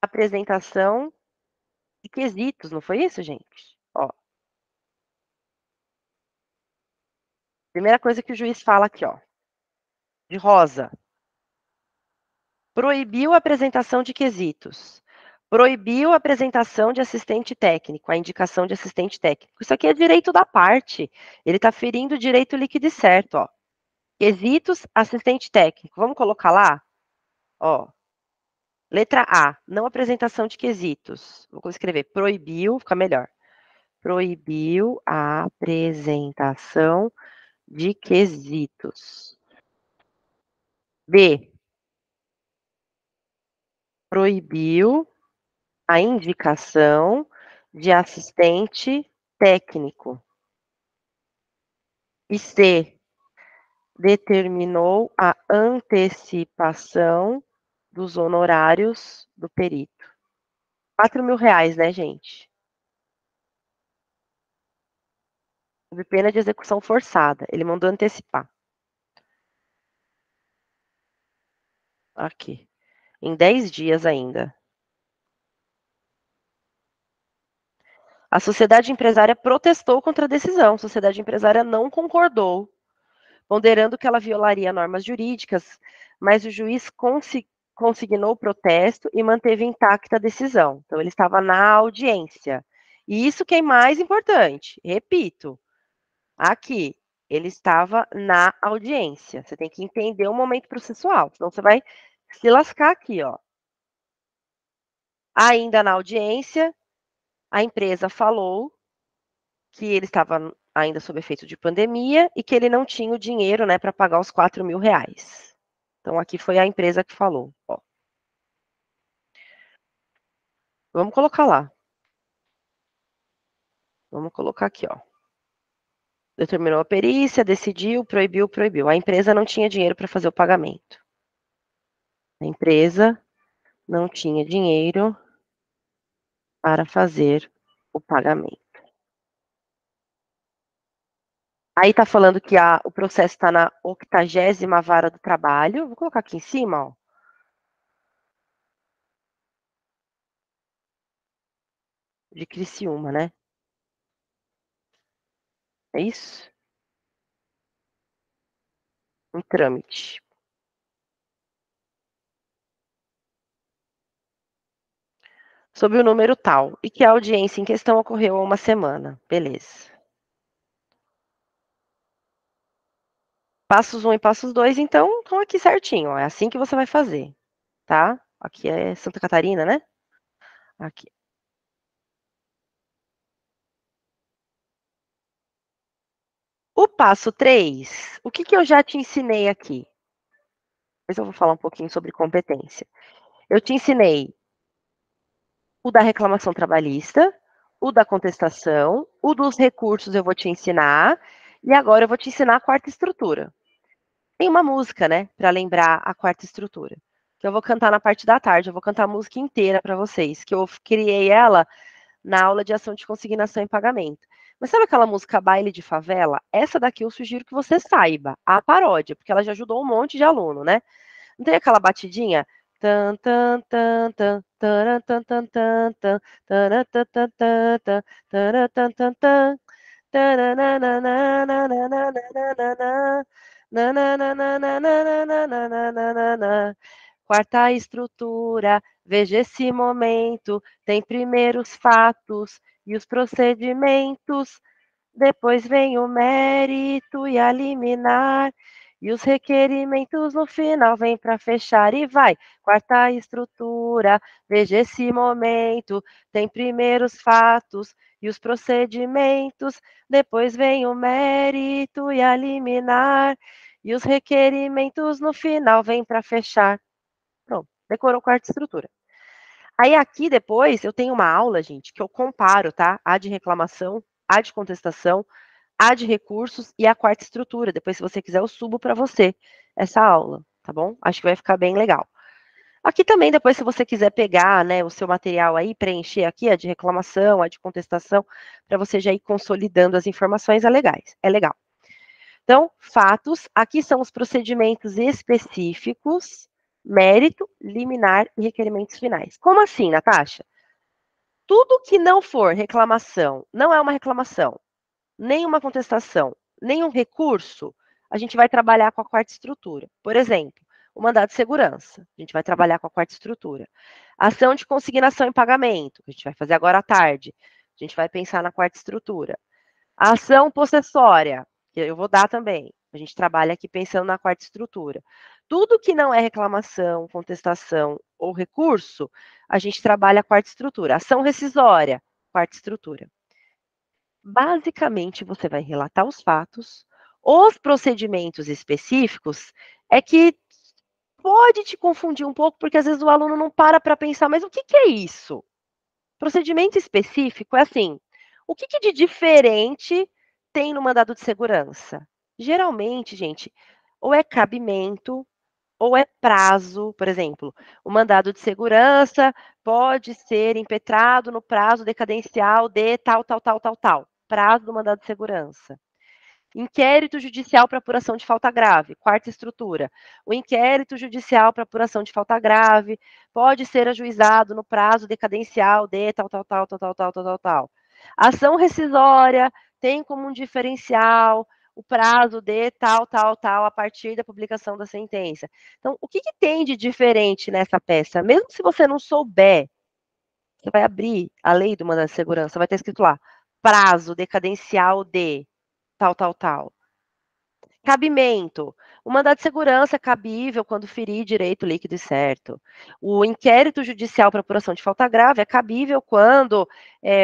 S1: apresentação de quesitos, não foi isso, gente? Ó, primeira coisa que o juiz fala aqui, ó, de rosa. Proibiu a apresentação de quesitos. Proibiu a apresentação de assistente técnico, a indicação de assistente técnico. Isso aqui é direito da parte. Ele está ferindo o direito líquido e certo, ó. Quesitos, assistente técnico. Vamos colocar lá? Ó. Letra A, não apresentação de quesitos. Vou escrever proibiu, fica melhor. Proibiu a apresentação de quesitos. B, proibiu a indicação de assistente técnico. E C, determinou a antecipação dos honorários do perito. R$ 4.000, né, gente? Sob pena de execução forçada. Ele mandou antecipar. Aqui. Em 10 dias ainda. A sociedade empresária protestou contra a decisão. A sociedade empresária não concordou, ponderando que ela violaria normas jurídicas, mas o juiz consignou o protesto e manteve intacta a decisão. Então, ele estava na audiência. E isso que é mais importante. Repito, aqui, ele estava na audiência. Você tem que entender o momento processual, senão você vai se lascar aqui, ó. Ainda na audiência, a empresa falou que ele estava ainda sob efeito de pandemia e que ele não tinha o dinheiro, né, para pagar os R$ 4.000. Então, aqui foi a empresa que falou, ó. Vamos colocar lá. Vamos colocar aqui, ó. Determinou a perícia, decidiu, proibiu, proibiu. A empresa não tinha dinheiro para fazer o pagamento. A empresa não tinha dinheiro para fazer o pagamento. Aí tá falando que o processo está na 80ª vara do trabalho. Vou colocar aqui em cima, ó. De Criciúma, né? É isso? Em trâmite. Sob o número tal, e que a audiência em questão ocorreu há uma semana. Beleza. Passos 1 e passos 2, então, estão aqui certinho, ó. É assim que você vai fazer, tá? Aqui é Santa Catarina, né? Aqui. O passo 3, o que eu já te ensinei aqui? Depois eu vou falar um pouquinho sobre competência. Eu te ensinei o da reclamação trabalhista, o da contestação, o dos recursos eu vou te ensinar, e agora eu vou te ensinar a quarta estrutura. Tem uma música, né, para lembrar a quarta estrutura, que eu vou cantar na parte da tarde, eu vou cantar a música inteira para vocês, que eu criei ela na aula de ação de consignação e pagamento. Mas sabe aquela música Baile de Favela? Essa daqui eu sugiro que você saiba, a paródia, porque ela já ajudou um monte de aluno, né? Não tem aquela batidinha? Tan, tan, tan, tan, taran, tan, tan, tan, tan, taran, tan, tan, tan, tan, taran, tan, tan, tan, tarananananananananana, nananananananananana. Quarta estrutura, veja esse momento, tem primeiros fatos e os procedimentos. Depois vem o mérito e a liminar. E os requerimentos no final vem para fechar e vai. Quarta estrutura, veja esse momento. Tem primeiros fatos e os procedimentos. Depois vem o mérito e a liminar. E os requerimentos no final vem para fechar. Pronto, decorou quarta estrutura. Aí aqui depois eu tenho uma aula, gente, que eu comparo, tá? A de reclamação, a de contestação, a de recursos e a quarta estrutura. Depois, se você quiser, eu subo para você essa aula, tá bom? Acho que vai ficar bem legal. Aqui também, depois, se você quiser pegar, né, o seu material aí, preencher aqui a de reclamação, a de contestação, para você já ir consolidando as informações, é legal. Então, fatos, aqui são os procedimentos específicos, mérito, liminar e requerimentos finais. Como assim, Natasha? Tudo que não for reclamação, não é uma reclamação, nem uma contestação, nem um recurso, a gente vai trabalhar com a quarta estrutura. Por exemplo, o mandado de segurança, a gente vai trabalhar com a quarta estrutura. Ação de consignação em pagamento, que a gente vai fazer agora à tarde, a gente vai pensar na quarta estrutura. A ação possessória, que eu vou dar também. A gente trabalha aqui pensando na quarta estrutura. Tudo que não é reclamação, contestação ou recurso, a gente trabalha a quarta estrutura. Ação rescisória, quarta estrutura. Basicamente, você vai relatar os fatos, os procedimentos específicos é que pode te confundir um pouco, porque às vezes o aluno não para pensar, mas o que é isso? Procedimento específico é assim, o que de diferente tem no mandado de segurança? Geralmente, gente, ou é cabimento, ou é prazo, por exemplo, o mandado de segurança pode ser impetrado no prazo decadencial de tal, tal, tal, tal, tal. Prazo do mandado de segurança. Inquérito judicial para apuração de falta grave, quarta estrutura. O inquérito judicial para apuração de falta grave pode ser ajuizado no prazo decadencial de tal, tal, tal, tal, tal, tal, tal, tal, tal. Ação rescisória tem como um diferencial o prazo de tal, tal, tal, a partir da publicação da sentença. Então, o que tem de diferente nessa peça? Mesmo se você não souber, você vai abrir a lei do mandado de segurança, vai estar escrito lá, prazo decadencial de tal, tal, tal. Cabimento. O mandado de segurança é cabível quando ferir direito líquido e certo. O inquérito judicial para apuração de falta grave é cabível quando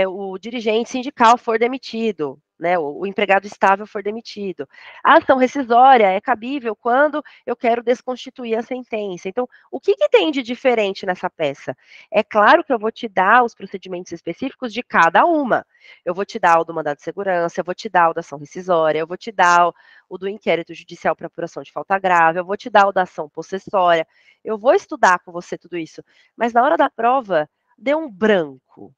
S1: o dirigente sindical for demitido, né, o empregado estável for demitido. A ação rescisória é cabível quando eu quero desconstituir a sentença. Então, o que tem de diferente nessa peça? É claro que eu vou te dar os procedimentos específicos de cada uma. Eu vou te dar o do mandado de segurança, eu vou te dar o da ação rescisória, eu vou te dar o do inquérito judicial para apuração de falta grave, eu vou te dar o da ação possessória, eu vou estudar com você tudo isso, mas na hora da prova, deu um branco.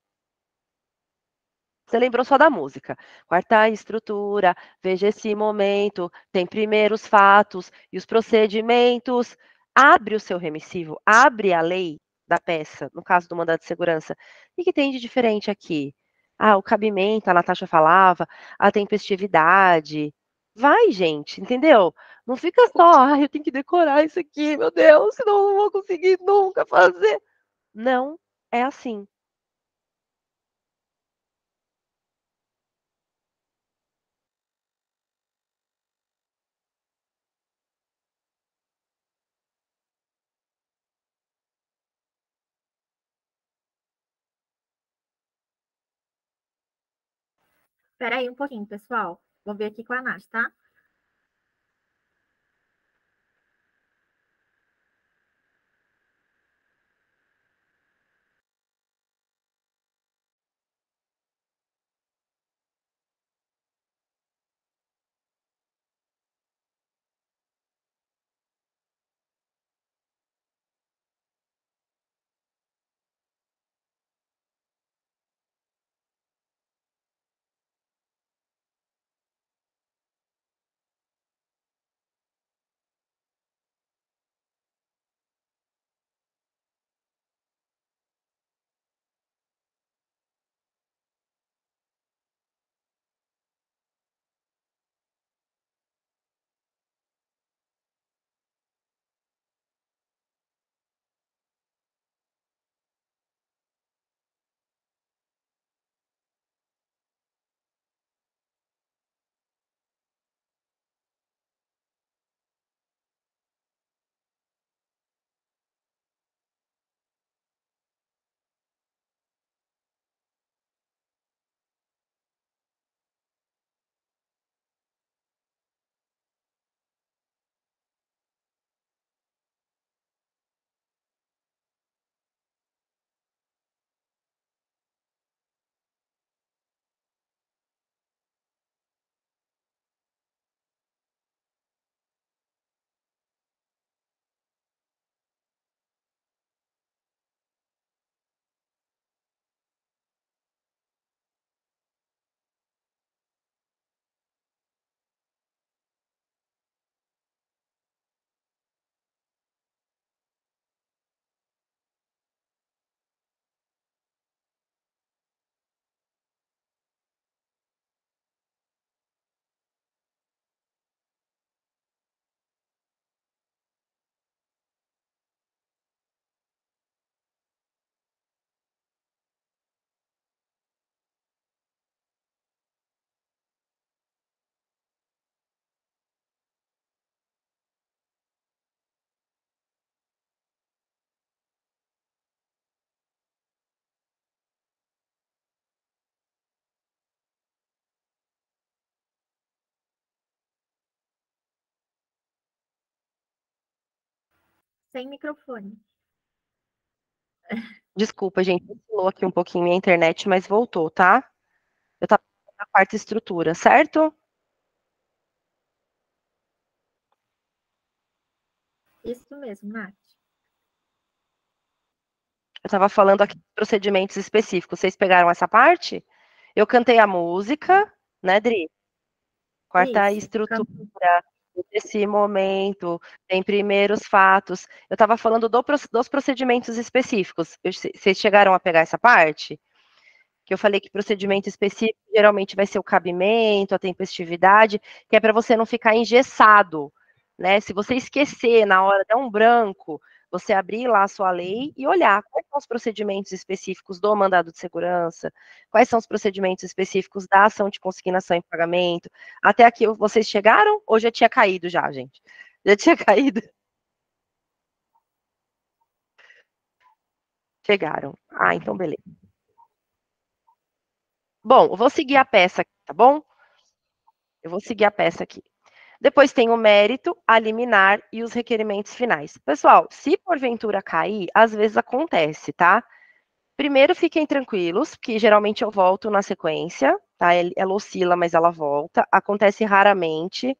S1: Você lembrou só da música. Quarta estrutura, veja esse momento, tem primeiros fatos e os procedimentos. Abre o seu remissivo, abre a lei da peça, no caso do mandado de segurança. O que tem de diferente aqui? Ah, o cabimento, a Natasha falava, a tempestividade. Vai, gente, entendeu? Não fica só, eu tenho que decorar isso aqui, meu Deus, senão eu não vou conseguir nunca fazer. Não, é assim.
S2: Espera aí um pouquinho, pessoal. Vou ver aqui com a Nath, tá? Sem microfone.
S1: Desculpa, gente, oscilou aqui um pouquinho minha internet, mas voltou, tá? Eu tava na quarta estrutura, certo?
S2: Isso mesmo, Nath.
S1: Eu tava falando aqui de procedimentos específicos. Vocês pegaram essa parte? Eu cantei a música, né, Dri? Quarta
S2: Isso.
S1: estrutura, esse momento, tem primeiros fatos. Eu estava falando dos procedimentos específicos. Vocês chegaram a pegar essa parte? Que eu falei que procedimento específico geralmente vai ser o cabimento, a tempestividade, que é para você não ficar engessado, né? Se você esquecer na hora, der um branco, você abrir lá a sua lei e olhar quais são os procedimentos específicos do mandado de segurança, quais são os procedimentos específicos da ação de consignação em pagamento. Até aqui vocês chegaram ou já tinha caído já, gente? Já tinha caído? Chegaram. Ah, então beleza. Bom, eu vou seguir a peça aqui, tá bom? Eu vou seguir a peça aqui. Depois tem o mérito, a liminar e os requerimentos finais. Pessoal, se porventura cair, às vezes acontece, tá? Primeiro, fiquem tranquilos, que geralmente eu volto na sequência, tá? Ela oscila, mas ela volta. Acontece raramente.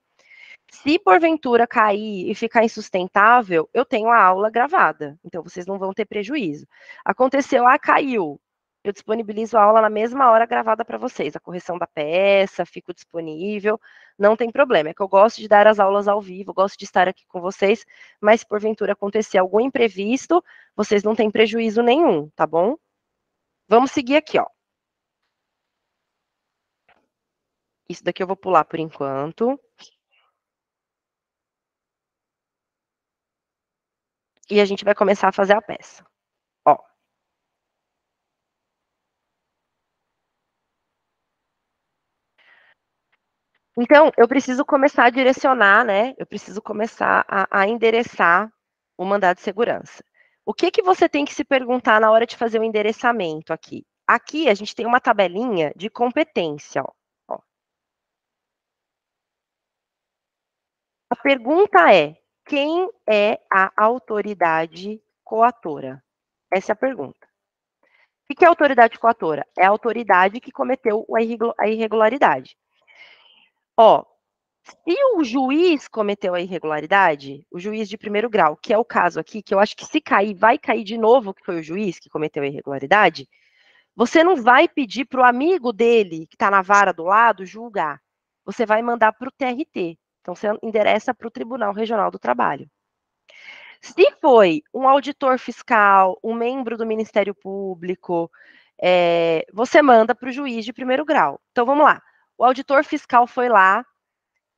S1: Se porventura cair e ficar insustentável, eu tenho a aula gravada, então vocês não vão ter prejuízo. Aconteceu, caiu. Eu disponibilizo a aula na mesma hora gravada para vocês, a correção da peça, fico disponível, não tem problema. É que eu gosto de dar as aulas ao vivo, gosto de estar aqui com vocês, mas se porventura acontecer algum imprevisto, vocês não têm prejuízo nenhum, tá bom? Vamos seguir aqui, ó. Isso daqui eu vou pular por enquanto. E a gente vai começar a fazer a peça. Ó. Então, eu preciso começar a direcionar, né? Eu preciso começar a endereçar o mandado de segurança. O que que você tem que se perguntar na hora de fazer o endereçamento aqui? Aqui a gente tem uma tabelinha de competência, ó. A pergunta é: quem é a autoridade coatora? Essa é a pergunta. O que é a autoridade coatora? É a autoridade que cometeu a irregularidade. Ó, se o juiz cometeu a irregularidade, o juiz de primeiro grau, que é o caso aqui, que eu acho que se cair, vai cair de novo, que foi o juiz que cometeu a irregularidade, você não vai pedir para o amigo dele, que está na vara do lado, julgar. Você vai mandar para o TRT. Então, você endereça para o Tribunal Regional do Trabalho. Se foi um auditor fiscal, um membro do Ministério Público, você manda para o juiz de primeiro grau. Então, vamos lá. O auditor fiscal foi lá,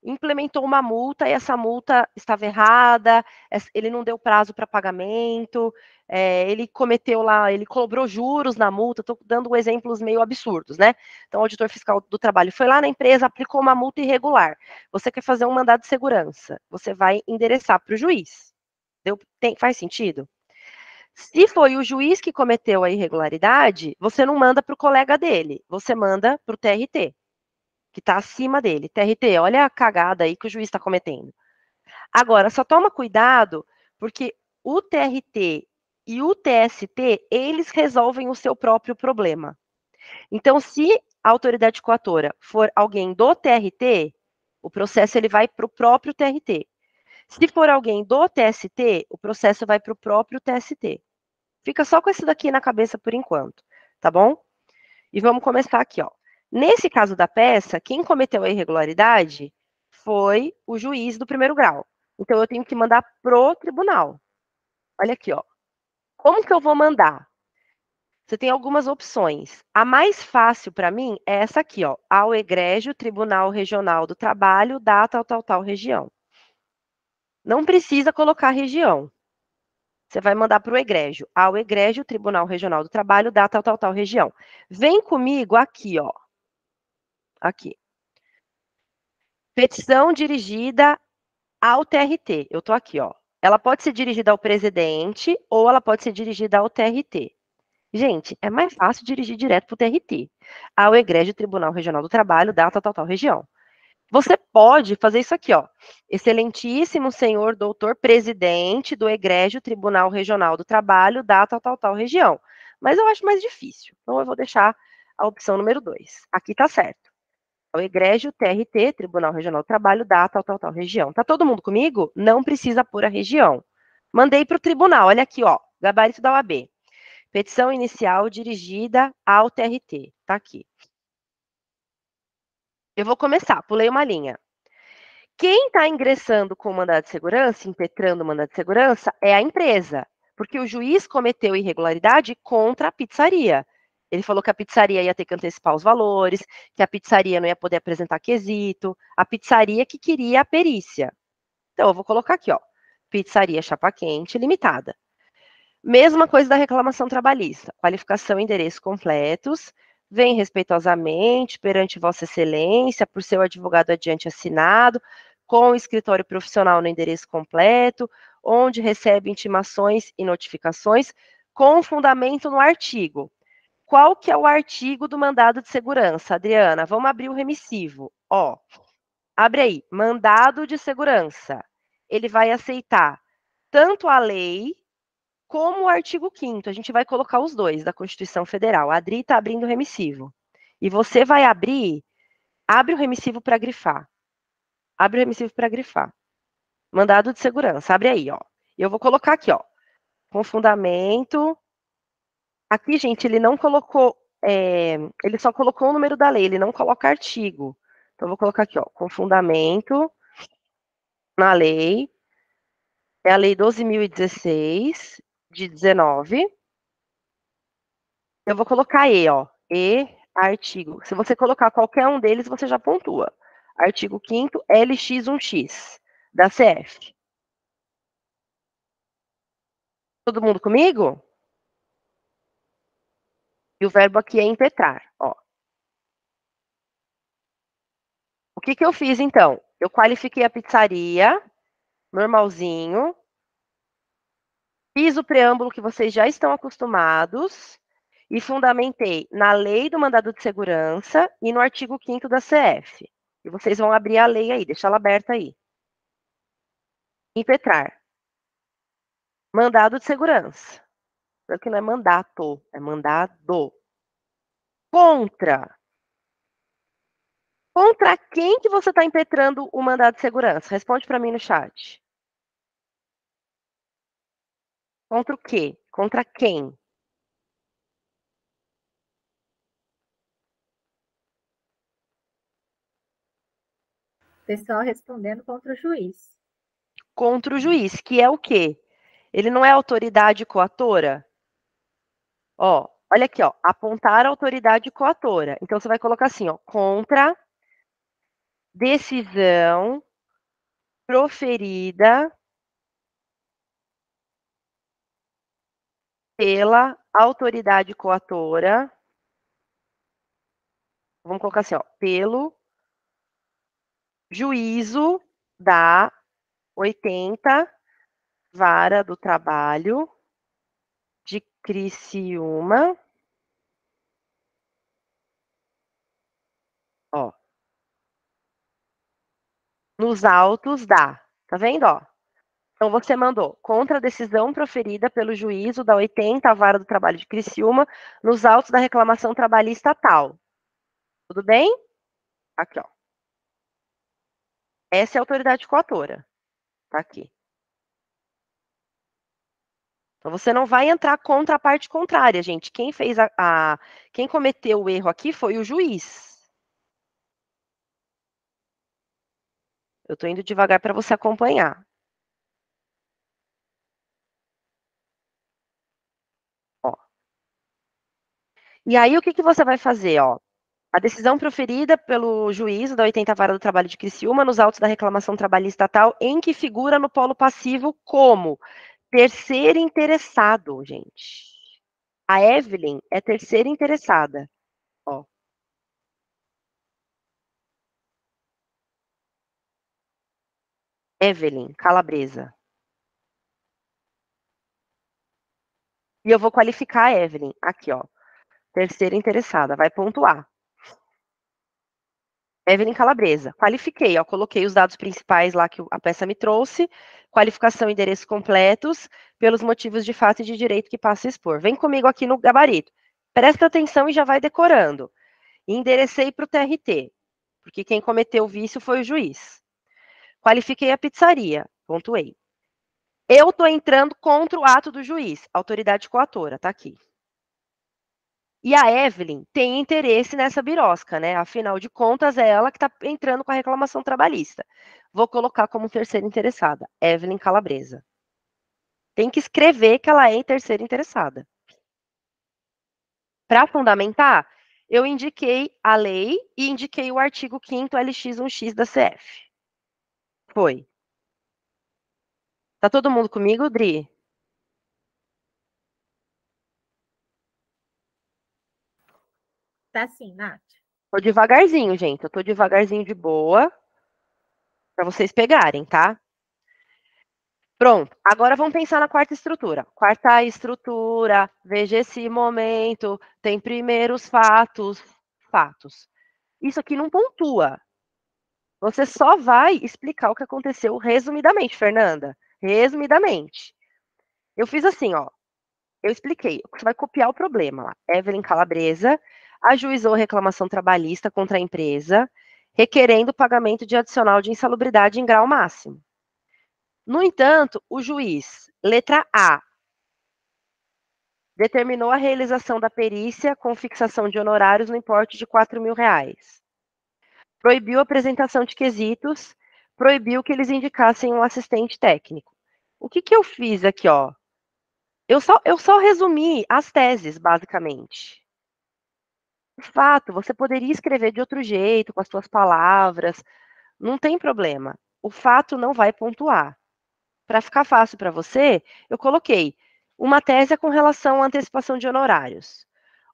S1: implementou uma multa e essa multa estava errada, ele não deu prazo para pagamento, ele cometeu lá, ele cobrou juros na multa, estou dando exemplos meio absurdos, né? Então, o auditor fiscal do trabalho foi lá na empresa, aplicou uma multa irregular. Você quer fazer um mandado de segurança, você vai endereçar para o juiz. Faz sentido? Se foi o juiz que cometeu a irregularidade, você não manda para o colega dele, você manda para o TRT, que está acima dele. TRT, olha a cagada aí que o juiz está cometendo. Agora, só toma cuidado, porque o TRT e o TST, eles resolvem o seu próprio problema. Então, se a autoridade coatora for alguém do TRT, o processo ele vai para o próprio TRT. Se for alguém do TST, o processo vai para o próprio TST. Fica só com isso daqui na cabeça por enquanto, tá bom? E vamos começar aqui, ó. Nesse caso da peça, quem cometeu a irregularidade foi o juiz do primeiro grau. Então, eu tenho que mandar pro tribunal. Olha aqui, ó. Como que eu vou mandar? Você tem algumas opções. A mais fácil para mim é essa aqui, ó. Ao egrégio Tribunal Regional do Trabalho da tal região. Não precisa colocar região. Você vai mandar para o egrégio. Ao egrégio Tribunal Regional do Trabalho da tal região. Vem comigo aqui, ó. Aqui. Petição dirigida ao TRT. Eu estou aqui, ó. Ela pode ser dirigida ao presidente ou ela pode ser dirigida ao TRT. Gente, é mais fácil dirigir direto para o TRT. Ao egrégio Tribunal Regional do Trabalho da tal região. Você pode fazer isso aqui, ó. Excelentíssimo senhor doutor presidente do Egrégio Tribunal Regional do Trabalho da tal região. Mas eu acho mais difícil. Então eu vou deixar a opção número 2. Aqui tá certo. O Egrégio TRT, Tribunal Regional do Trabalho da tal região. Tá todo mundo comigo? Não precisa pôr a região. Mandei para o tribunal. Olha aqui, ó. Gabarito da OAB. Petição inicial dirigida ao TRT. Tá aqui. Eu vou começar. Pulei uma linha. Quem está ingressando com o mandado de segurança, impetrando o mandado de segurança, é a empresa, porque o juiz cometeu irregularidade contra a pizzaria. Ele falou que a pizzaria ia ter que antecipar os valores, que a pizzaria não ia poder apresentar quesito, a pizzaria que queria a perícia. Então, eu vou colocar aqui, ó, pizzaria Chapa Quente Limitada. Mesma coisa da reclamação trabalhista, qualificação e endereço completos, vem respeitosamente perante Vossa Excelência, por seu advogado adiante assinado, com o escritório profissional no endereço completo, onde recebe intimações e notificações, com fundamento no artigo. Qual que é o artigo do mandado de segurança, Adriana? Vamos abrir o remissivo. Ó, abre aí, mandado de segurança. Ele vai aceitar tanto a lei como o artigo 5º. A gente vai colocar os dois da Constituição Federal. A Adri está abrindo o remissivo. E você vai abre o remissivo para grifar. Abre o remissivo para grifar. Mandado de segurança, abre aí, ó. Eu vou colocar aqui, ó, com fundamento. Aqui, gente, ele não colocou, ele só colocou o número da lei, ele não coloca artigo. Então, eu vou colocar aqui, ó, com fundamento na lei. É a lei 12.016, de 19. Eu vou colocar E, ó. E, artigo. Se você colocar qualquer um deles, você já pontua. Artigo 5º, LX1X, da CF. Todo mundo comigo? E o verbo aqui é impetrar, ó. O que que eu fiz, então? Eu qualifiquei a pizzaria, normalzinho. Fiz o preâmbulo que vocês já estão acostumados e fundamentei na lei do mandado de segurança e no artigo 5º da CF. E vocês vão abrir a lei aí, deixa ela aberta aí. Impetrar. Mandado de segurança. Só que não é mandato, é mandado. Contra. Contra quem que você está impetrando o mandado de segurança? Responde para mim no chat. Contra o quê? Contra quem?
S2: Pessoal respondendo contra o juiz.
S1: Contra o juiz, que é o quê? Ele não é autoridade coatora? Ó, olha aqui, ó, apontar a autoridade coatora. Então, você vai colocar assim, ó, contra decisão proferida pela autoridade coatora. Vamos colocar assim, ó, pelo juízo da 80 Vara do Trabalho de Criciúma. Ó, nos autos da. Tá vendo, ó? Então, você mandou contra a decisão proferida pelo juízo da 80 Vara do Trabalho de Criciúma nos autos da reclamação trabalhista tal. Tudo bem? Aqui, ó. Essa é a autoridade coatora. Tá aqui. Então, você não vai entrar contra a parte contrária, gente. Quem fez quem cometeu o erro aqui foi o juiz. Eu estou indo devagar para você acompanhar. Ó. E aí, o que que você vai fazer, ó? A decisão proferida pelo juízo da 80 Vara do Trabalho de Criciúma nos autos da reclamação trabalhista tal, em que figura no polo passivo como terceiro interessado, gente. A Evelyn é terceira interessada. Ó. Evelyn Calabresa. E eu vou qualificar a Evelyn. Aqui, ó. Terceira interessada. Vai pontuar. Evelyn Calabresa. Qualifiquei, ó, coloquei os dados principais lá que a peça me trouxe, qualificação e endereços completos, pelos motivos de fato e de direito que passa a expor. Vem comigo aqui no gabarito. Presta atenção e já vai decorando. Enderecei para o TRT, porque quem cometeu o vício foi o juiz. Qualifiquei a pizzaria, pontuei. Eu estou entrando contra o ato do juiz, autoridade coatora, tá aqui. E a Evelyn tem interesse nessa birosca, né? Afinal de contas, é ela que está entrando com a reclamação trabalhista. Vou colocar como terceira interessada, Evelyn Calabresa. Tem que escrever que ela é terceira interessada. Para fundamentar, eu indiquei a lei e indiquei o artigo 5º LX1X da CF. Foi. Tá todo mundo comigo, Dri?
S2: Tá sim, Nath.
S1: Tô devagarzinho, gente. Eu tô devagarzinho de boa para vocês pegarem, tá? Pronto. Agora vamos pensar na quarta estrutura. Quarta estrutura, veja esse momento, tem primeiros fatos. Fatos. Isso aqui não pontua. Você só vai explicar o que aconteceu resumidamente, Fernanda. Resumidamente. Eu fiz assim, ó. Eu expliquei. Você vai copiar o problema lá. Evelyn Calabresa ajuizou reclamação trabalhista contra a empresa, requerendo o pagamento de adicional de insalubridade em grau máximo. No entanto, o juiz, letra A, determinou a realização da perícia com fixação de honorários no importe de R$ 4.000. Proibiu a apresentação de quesitos, proibiu que eles indicassem um assistente técnico. O que eu fiz aqui, ó? Eu só resumi as teses, basicamente. De fato, você poderia escrever de outro jeito, com as suas palavras, não tem problema. O fato não vai pontuar. Para ficar fácil para você, eu coloquei uma tese é com relação à antecipação de honorários,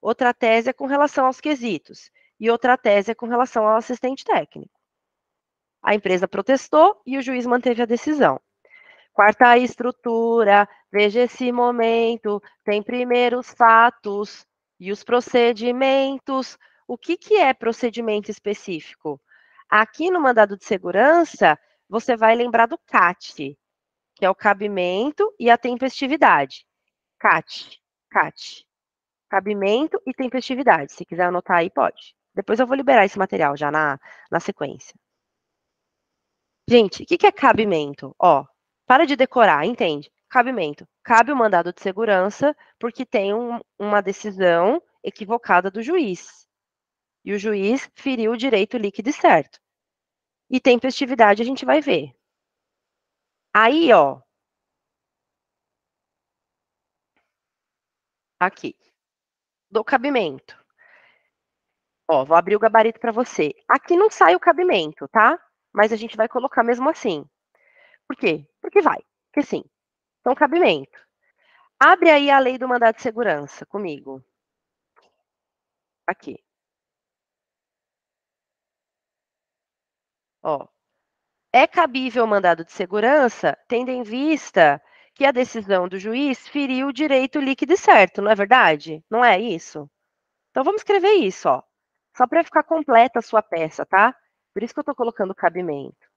S1: outra tese é com relação aos quesitos e outra tese é com relação ao assistente técnico. A empresa protestou e o juiz manteve a decisão. Quarta estrutura, veja esse momento, tem primeiros fatos e os procedimentos. O que é procedimento específico? Aqui no mandado de segurança, você vai lembrar do CAT, que é o cabimento e a tempestividade. CAT, CAT. Cabimento e tempestividade. Se quiser anotar aí, pode. Depois eu vou liberar esse material já na sequência. Gente, o que é cabimento? Ó, para de decorar, entende? Cabimento. Cabe o mandado de segurança porque tem uma decisão equivocada do juiz. E o juiz feriu o direito líquido e certo. E tempestividade a gente vai ver. Aí, ó. Aqui. Do cabimento. Ó, vou abrir o gabarito para você. Aqui não sai o cabimento, tá? Mas a gente vai colocar mesmo assim. Por quê? Porque vai. Porque sim. Então, cabimento. Abre aí a lei do mandado de segurança comigo. Aqui. Ó. É cabível o mandado de segurança, tendo em vista que a decisão do juiz feriu o direito líquido e certo, não é verdade? Não é isso? Então vamos escrever isso, ó. Só para ficar completa a sua peça, tá? Por isso que eu estou colocando cabimento.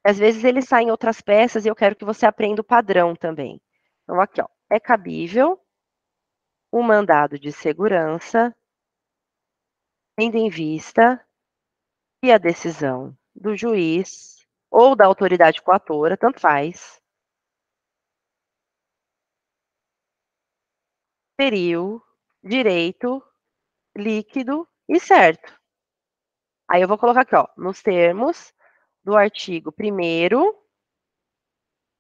S1: Às vezes ele sai em outras peças e eu quero que você aprenda o padrão também. Então, aqui, ó. É cabível o mandado de segurança, tendo em vista que a decisão do juiz ou da autoridade coatora, tanto faz, feriu direito líquido e certo. Aí eu vou colocar aqui, ó, nos termos do artigo 1º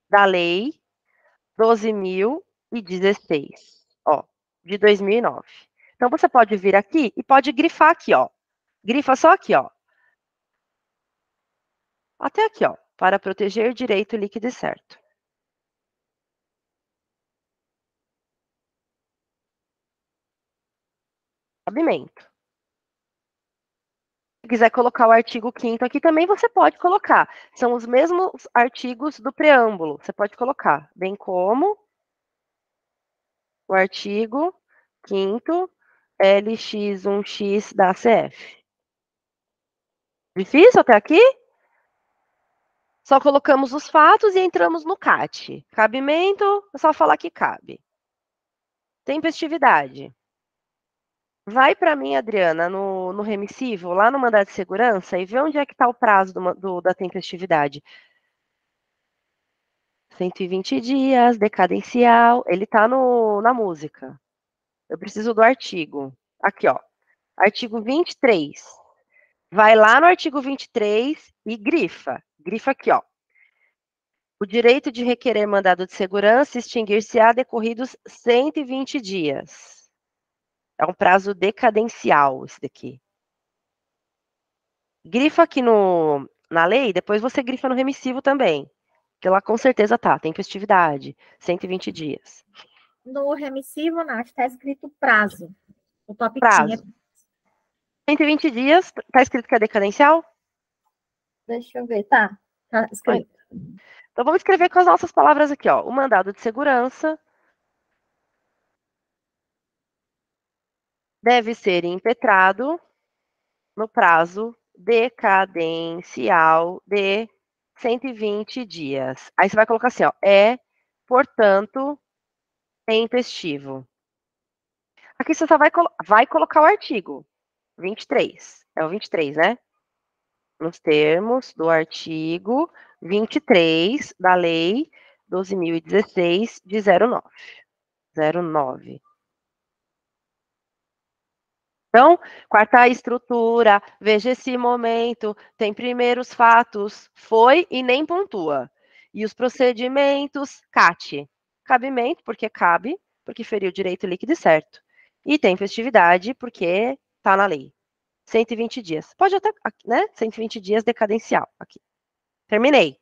S1: da lei 12.016, ó, de 2009. Então você pode vir aqui e pode grifar aqui, ó. Grifa só aqui, ó. Até aqui, ó, para proteger direito líquido e certo. Cabimento. Se quiser colocar o artigo 5º aqui também, você pode colocar. São os mesmos artigos do preâmbulo. Você pode colocar, bem como o artigo 5º LX1X da ACF. Difícil até aqui? Só colocamos os fatos e entramos no CAT. Cabimento, é só falar que cabe. Tempestividade. Vai para mim, Adriana, no remissivo, lá no mandado de segurança, e vê onde é que está o prazo da tempestividade. 120 dias, decadencial, ele está na música. Eu preciso do artigo. Aqui, ó. Artigo 23. Vai lá no artigo 23 e grifa. Grifa aqui, ó. O direito de requerer mandado de segurança extinguir-se-á decorridos 120 dias. É um prazo decadencial esse daqui. Grifa aqui na lei, depois você grifa no remissivo também. Que lá com certeza tá, tem festividade, 120 dias.
S2: No remissivo, Nath, está escrito prazo. O tópico
S1: Prazo. 120 dias, tá escrito que é decadencial?
S2: Deixa eu ver, tá escrito.
S1: Então vamos escrever com as nossas palavras aqui, ó. O mandado de segurança deve ser impetrado no prazo decadencial de 120 dias. Aí você vai colocar assim, ó, portanto, tempestivo. Aqui você só vai colocar o artigo 23. É o 23, né? Nos termos do artigo 23 da Lei 12.016 de 09. 09. Então, quarta estrutura, veja esse momento, tem primeiros fatos, foi e nem pontua. E os procedimentos, CAT. Cabimento, porque cabe, porque feriu o direito líquido e certo. E tem festividade, porque está na lei. 120 dias. Pode até, né? 120 dias decadencial. Aqui. Terminei.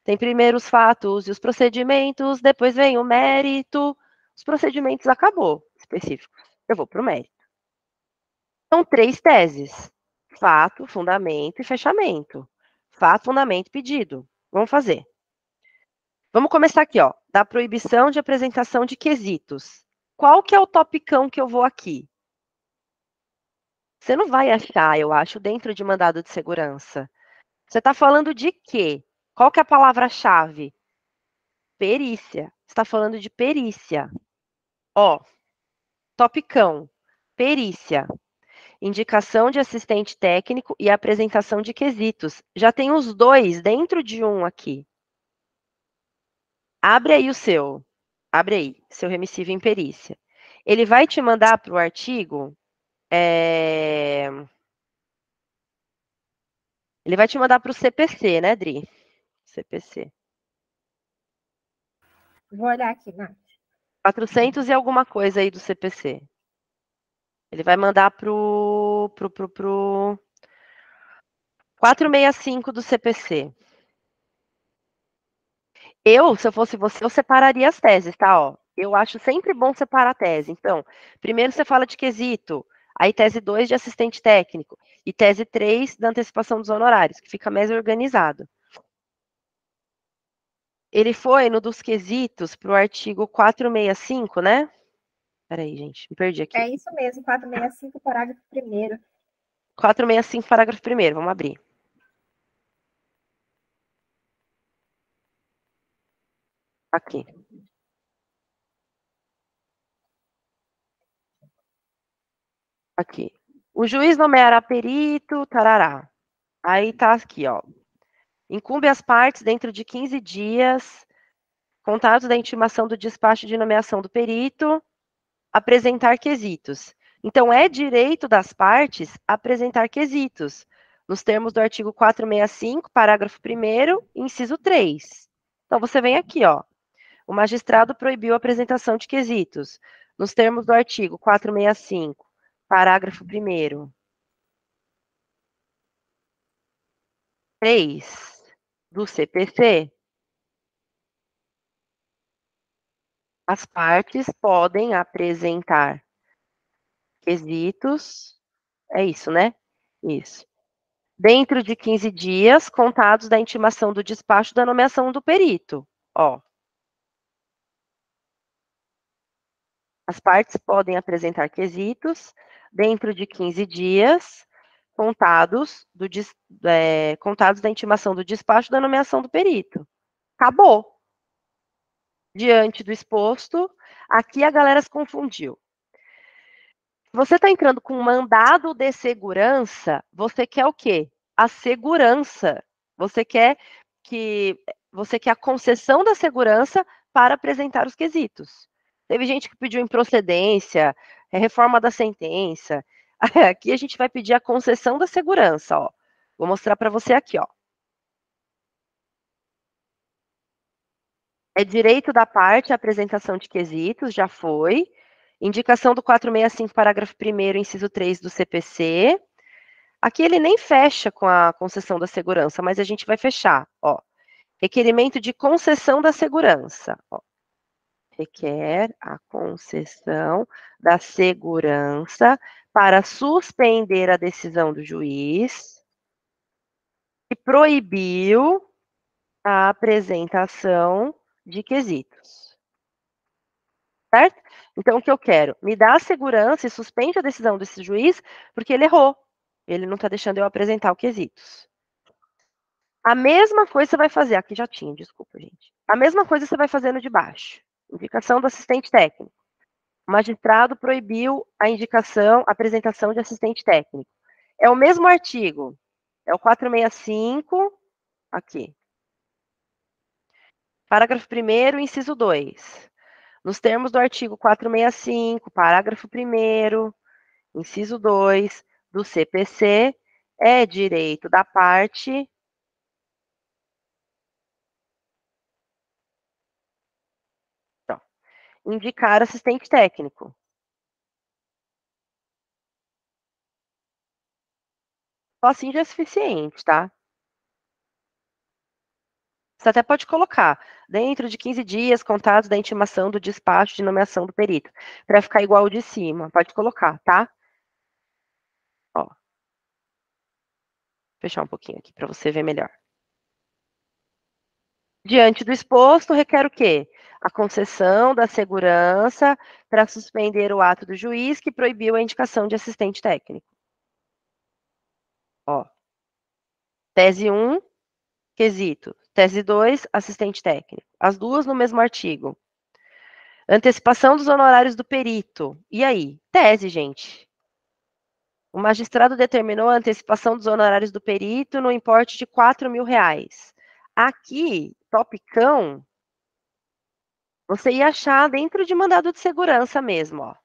S1: Tem primeiro os fatos e os procedimentos, depois vem o mérito. Os procedimentos acabou, específicos. Eu vou para o mérito. São 3 teses: fato, fundamento e fechamento. Fato, fundamento, pedido. Vamos fazer. Vamos começar aqui, ó, da proibição de apresentação de quesitos. Qual que é o topicão que eu vou aqui? Você não vai achar, eu acho, dentro de mandado de segurança. Você está falando de quê? Qual que é a palavra-chave? Perícia. Você está falando de perícia. Ó, topicão. Perícia. Indicação de assistente técnico e apresentação de quesitos. Já tem os dois dentro de um aqui. Abre aí o seu. Abre aí, seu remissivo em perícia. Ele vai te mandar para o artigo. Ele vai te mandar para o CPC, né, Dri? CPC.
S2: Vou olhar aqui, Nath.
S1: 400 e alguma coisa aí do CPC. Ele vai mandar pro 465 do CPC. Se eu fosse você, eu separaria as teses, tá? Ó, eu acho sempre bom separar a tese. Então, primeiro você fala de quesito, aí tese 2 de assistente técnico, e tese 3 da antecipação dos honorários, que fica mais organizado. Ele foi no dos quesitos para o artigo 465, né? Peraí, gente, me perdi aqui.
S2: É isso mesmo, 465, parágrafo 1º.
S1: 465, parágrafo 1º, vamos abrir. Aqui. Aqui. O juiz nomeará perito, tarará. Aí tá aqui, ó. Incumbe as partes dentro de 15 dias, contados da intimação do despacho de nomeação do perito, apresentar quesitos. Então, é direito das partes apresentar quesitos, nos termos do artigo 465, parágrafo 1º, inciso 3. Então, você vem aqui, ó. O magistrado proibiu a apresentação de quesitos, nos termos do artigo 465, parágrafo 1º. 3 do CPC. As partes podem apresentar quesitos. É isso, né? Isso. Dentro de 15 dias, contados da intimação do despacho da nomeação do perito. Ó. As partes podem apresentar quesitos dentro de 15 dias, contados, contados da intimação do despacho da nomeação do perito. Acabou. Diante do exposto, aqui a galera se confundiu. Você está entrando com um mandado de segurança, você quer o quê? A segurança. Você quer a concessão da segurança para apresentar os quesitos. Teve gente que pediu improcedência, reforma da sentença. Aqui a gente vai pedir a concessão da segurança, ó. Vou mostrar para você aqui, ó. É direito da parte a apresentação de quesitos, já foi. Indicação do 465, parágrafo 1º, inciso 3 do CPC. Aqui ele nem fecha com a concessão da segurança, mas a gente vai fechar, ó. Requerimento de concessão da segurança, ó. Requer a concessão da segurança para suspender a decisão do juiz que proibiu a apresentação de quesitos. Certo? Então, o que eu quero? Me dá a segurança e suspende a decisão desse juiz, porque ele errou. Ele não está deixando eu apresentar os quesitos. A mesma coisa você vai fazer, aqui já tinha, desculpa, gente. A mesma coisa você vai fazer no de baixo. Indicação do assistente técnico. O magistrado proibiu a indicação, a apresentação de assistente técnico. É o mesmo artigo. É o 465, aqui. Parágrafo 1º, inciso 2. Nos termos do artigo 465, parágrafo 1º, inciso 2 do CPC, é direito da parte indicar assistente técnico. Só assim já é suficiente, tá? Você até pode colocar dentro de 15 dias contados da intimação do despacho de nomeação do perito, para ficar igual o de cima. Pode colocar, tá? Ó. Fechar um pouquinho aqui para você ver melhor. Diante do exposto, requer o quê? A concessão da segurança para suspender o ato do juiz que proibiu a indicação de assistente técnico. Ó. Tese 1, quesito. Tese 2, assistente técnico. As duas no mesmo artigo. Antecipação dos honorários do perito. E aí? Tese, gente. O magistrado determinou a antecipação dos honorários do perito no importe de R$ 4.000. Aqui, topicão, você ia achar dentro de mandado de segurança mesmo, ó.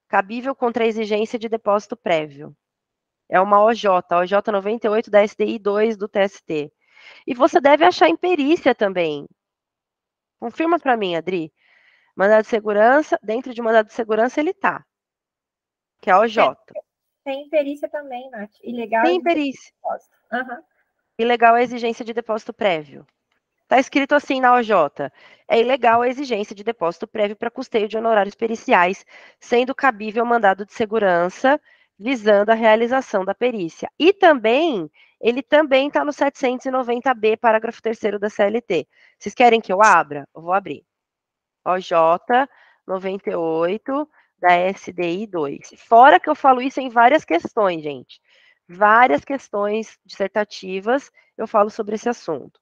S1: Cabível contra a exigência de depósito prévio. É uma OJ 98 da SDI 2 do TST. E você deve achar em perícia também. Confirma para mim, Adri. Mandado de segurança, dentro de mandado de segurança ele tá. Que é a OJ.
S2: Tem perícia também, Nath. Ilegal
S1: Tem
S2: exigência de
S1: perícia.
S2: depósito. Uhum.
S1: Ilegal a exigência de depósito prévio. Está escrito assim na OJ. É ilegal a exigência de depósito prévio para custeio de honorários periciais, sendo cabível mandado de segurança visando a realização da perícia. E também, ele também está no 790B, parágrafo 3º da CLT. Vocês querem que eu abra? Eu vou abrir. OJ 98 da SDI 2. Fora que eu falo isso em várias questões, gente. Várias questões dissertativas eu falo sobre esse assunto.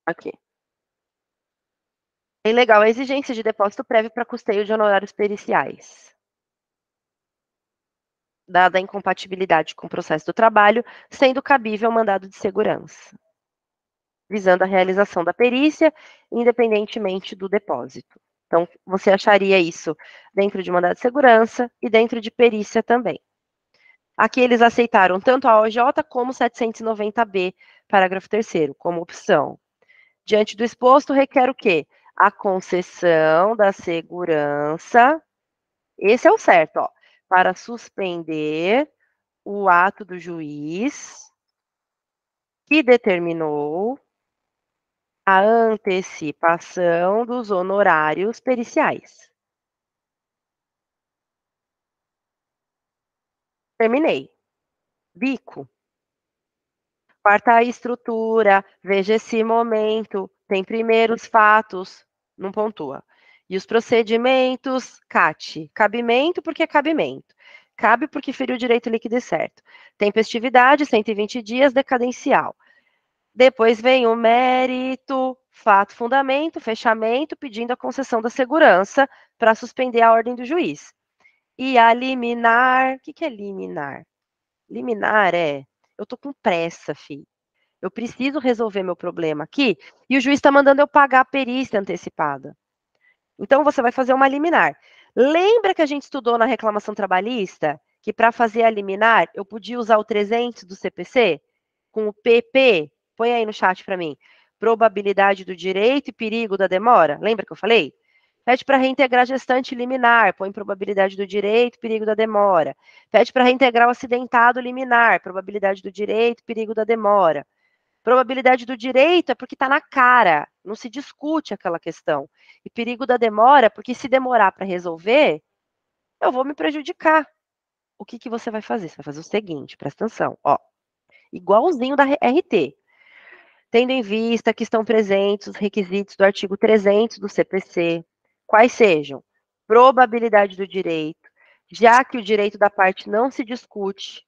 S1: Aqui. É ilegal a exigência de depósito prévio para custeio de honorários periciais. Dada a incompatibilidade com o processo do trabalho, sendo cabível o mandado de segurança, visando a realização da perícia, independentemente do depósito. Então, você acharia isso dentro de mandado de segurança e dentro de perícia também. Aqui eles aceitaram tanto a OJ como o 790B, parágrafo 3º, como opção. Diante do exposto, requer o quê? A concessão da segurança. Esse é o certo, ó. Para suspender o ato do juiz que determinou a antecipação dos honorários periciais. Terminei. Bico. Quarta estrutura, veja esse momento, Tem primeiros fatos, não pontua. E os procedimentos, CAT. Cabimento, porque é cabimento. Cabe porque feriu o direito líquido e certo. Tempestividade, 120 dias, decadencial. Depois vem o mérito, fato, fundamento, fechamento, pedindo a concessão da segurança para suspender a ordem do juiz. E a liminar, o que é liminar? Liminar eu tô com pressa, filho. Eu preciso resolver meu problema aqui e o juiz está mandando eu pagar a perícia antecipada. Então, você vai fazer uma liminar. Lembra que a gente estudou na reclamação trabalhista que para fazer a liminar eu podia usar o 300 do CPC com o PP? Põe aí no chat para mim. Probabilidade do direito e perigo da demora. Lembra que eu falei? Pede para reintegrar gestante liminar, põe probabilidade do direito, perigo da demora. Pede para reintegrar o acidentado liminar, probabilidade do direito, perigo da demora. Probabilidade do direito é porque está na cara, não se discute aquela questão. E perigo da demora, porque se demorar para resolver, eu vou me prejudicar. O que, que você vai fazer? Você vai fazer o seguinte, presta atenção, ó. Igualzinho da RT. Tendo em vista que estão presentes os requisitos do artigo 300 do CPC, quais sejam? Probabilidade do direito, já que o direito da parte não se discute,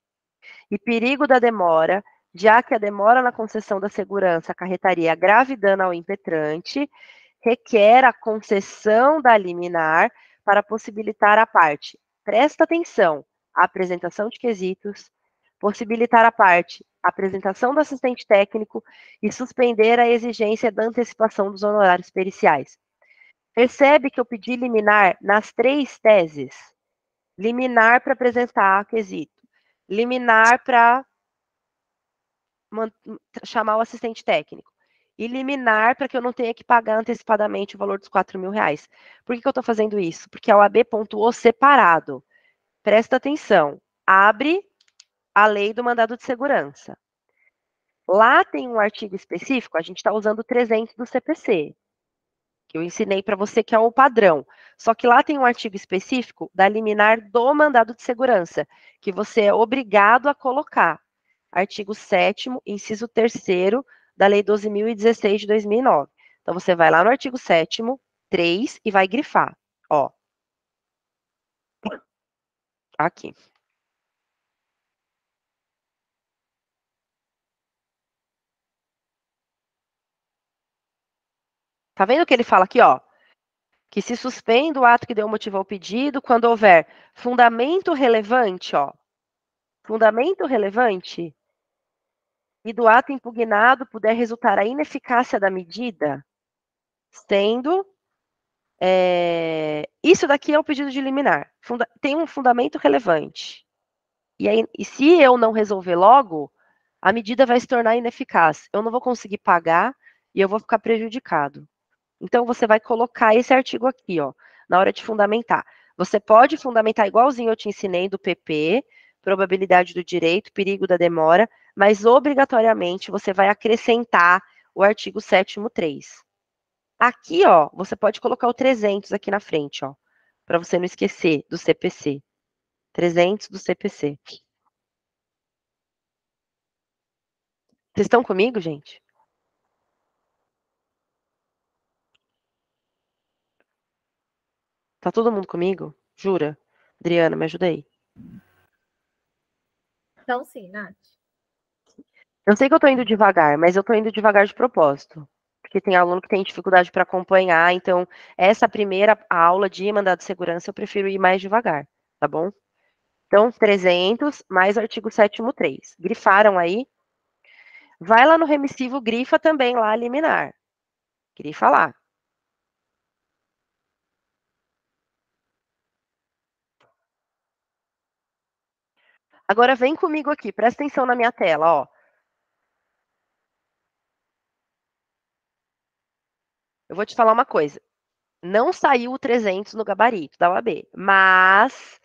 S1: e perigo da demora, já que a demora na concessão da segurança acarretaria grave dano ao impetrante, requer a concessão da liminar para possibilitar à parte, presta atenção, a apresentação de quesitos, possibilitar à parte a apresentação do assistente técnico e suspender a exigência da antecipação dos honorários periciais. Percebe que eu pedi liminar nas 3 teses? Liminar para apresentar quesito, liminar para chamar o assistente técnico. E liminar para que eu não tenha que pagar antecipadamente o valor dos R$ 4.000. Por que eu estou fazendo isso? Porque a OAB pontuou separado. Presta atenção. Abre a lei do mandado de segurança. Lá tem um artigo específico, a gente está usando o 300 do CPC, que eu ensinei para você que é o padrão. Só que lá tem um artigo específico da liminar do mandado de segurança, que você é obrigado a colocar. Artigo 7º, inciso 3º da Lei 12.016 de 2009. Então, você vai lá no artigo 7º, 3, e vai grifar. Ó. Aqui. Tá vendo que ele fala aqui, ó? Que se suspende o ato que deu motivo ao pedido quando houver fundamento relevante, ó. Fundamento relevante e do ato impugnado puder resultar a ineficácia da medida, sendo... isso daqui é o pedido de liminar. Tem um fundamento relevante. E se eu não resolver logo, a medida vai se tornar ineficaz. Eu não vou conseguir pagar e eu vou ficar prejudicado. Então, você vai colocar esse artigo aqui, ó, na hora de fundamentar. Você pode fundamentar igualzinho eu te ensinei do PP, probabilidade do direito, perigo da demora, mas obrigatoriamente você vai acrescentar o artigo 7º 3. Aqui, ó, você pode colocar o 300 aqui na frente, ó, para você não esquecer do CPC. 300 do CPC. Vocês estão comigo, gente? Tá todo mundo comigo? Jura? Adriana, me ajuda aí.
S2: Então, sim, Nath.
S1: Eu sei que eu tô indo devagar, mas eu tô indo devagar de propósito. Porque tem aluno que tem dificuldade para acompanhar, então essa primeira aula de mandado de segurança eu prefiro ir mais devagar, tá bom? Então, 300 mais artigo 7º 3. Grifaram aí? Vai lá no remissivo, grifa também lá liminar. Grifa lá. Agora vem comigo aqui, presta atenção na minha tela, ó. Eu vou te falar uma coisa. Não saiu o 300 no gabarito da OAB, mas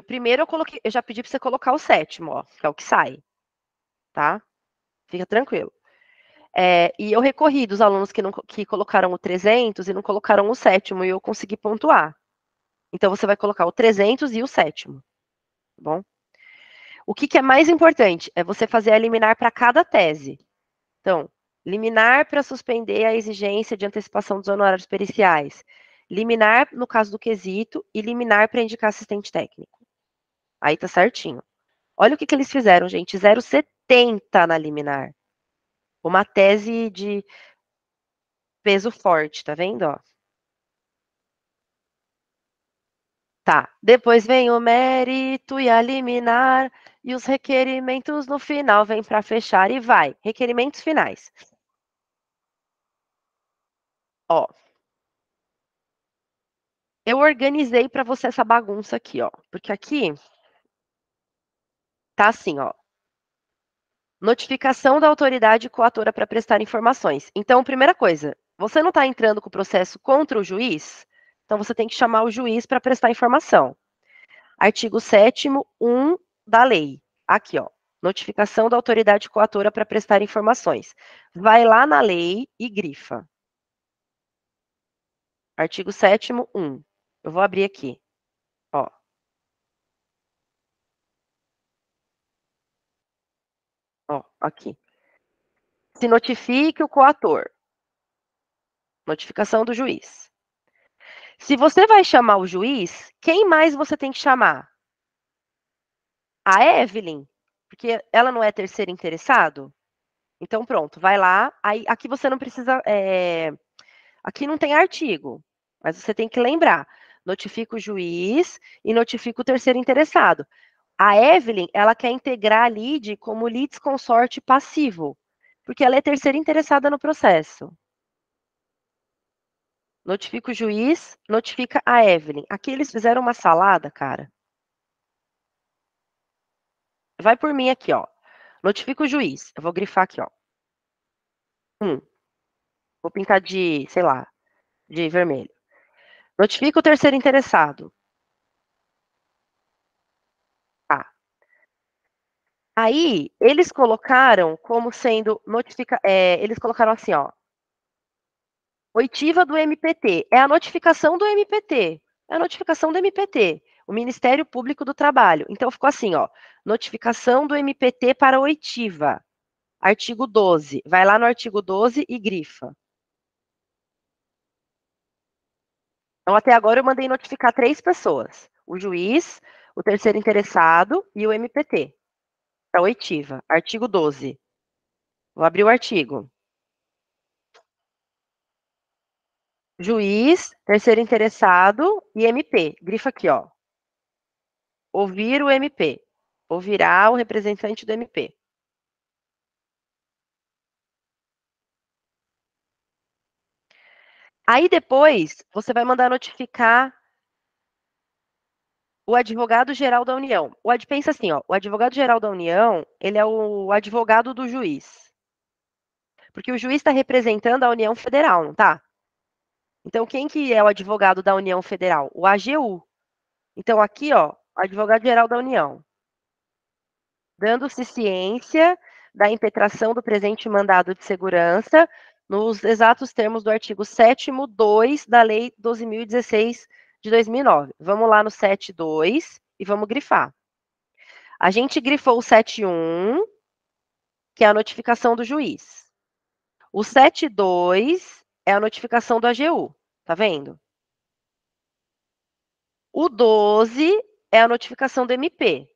S1: primeiro eu já pedi para você colocar o 7º, ó, que é o que sai, tá? Fica tranquilo. E eu recorri dos alunos que colocaram o 300 e não colocaram o 7º, e eu consegui pontuar. Então, você vai colocar o 300 e o 7º, tá bom? O que é mais importante é você fazer a liminar para cada tese. Então, Liminar para suspender a exigência de antecipação dos honorários periciais. Liminar no caso do quesito e liminar para indicar assistente técnico. Aí tá certinho. Olha o que eles fizeram, gente. 0,70 na liminar. Uma tese de peso forte, tá vendo? Ó. Tá. Depois vem o mérito e a liminar. E os requerimentos no final vem para fechar e vai. Requerimentos finais. Ó. Eu organizei para você essa bagunça aqui, ó. Porque aqui tá assim, ó. Notificação da autoridade coatora para prestar informações. Então, primeira coisa, você não está entrando com o processo contra o juiz, então você tem que chamar o juiz para prestar informação. Artigo 7º, 1 da lei. Aqui, ó. Notificação da autoridade coatora para prestar informações. Vai lá na lei e grifa. Artigo 7º, 1. Eu vou abrir aqui. Ó. Ó, aqui. Se notifique o coator. Notificação do juiz. Se você vai chamar o juiz, quem mais você tem que chamar? A Evelyn, porque ela não é terceiro interessado? Então, pronto, vai lá. Aí, aqui você não precisa. Aqui não tem artigo, mas você tem que lembrar. Notifica o juiz e notifica o terceiro interessado. A Evelyn, ela quer integrar a lide como litisconsorte passivo, porque ela é terceira interessada no processo. Notifica o juiz, notifica a Evelyn. Aqui eles fizeram uma salada, cara. Vai por mim aqui, ó. Notifica o juiz. Eu vou grifar aqui, ó. Vou pintar de, sei lá, de vermelho. Notifica o terceiro interessado. Tá. Aí, eles colocaram como sendo eles colocaram assim, ó. Oitiva do MPT. É a notificação do MPT. É a notificação do MPT. O Ministério Público do Trabalho. Então, ficou assim, ó. Notificação do MPT para oitiva. Artigo 12. Vai lá no artigo 12 e grifa. Então, até agora eu mandei notificar 3 pessoas. O juiz, o terceiro interessado e o MPT. Para oitiva. Artigo 12. Vou abrir o artigo. Juiz, terceiro interessado e MP. Grifa aqui, ó. Ouvir o MP. Ouvirá o representante do MP. Aí depois, você vai mandar notificar o advogado-geral da União. Pensa assim, ó, o advogado-geral da União, ele é o advogado do juiz. Porque o juiz está representando a União Federal, não tá? Então, quem que é o advogado da União Federal? O AGU. Então, aqui, ó, advogado-geral da União. Dando-se ciência da impetração do presente mandado de segurança nos exatos termos do artigo 7º, 2 da Lei 12.016 de 2009. Vamos lá no 7.2 e vamos grifar. A gente grifou o 7.1, que é a notificação do juiz. O 7.2 é a notificação do AGU, tá vendo? O 12 é a notificação do MP.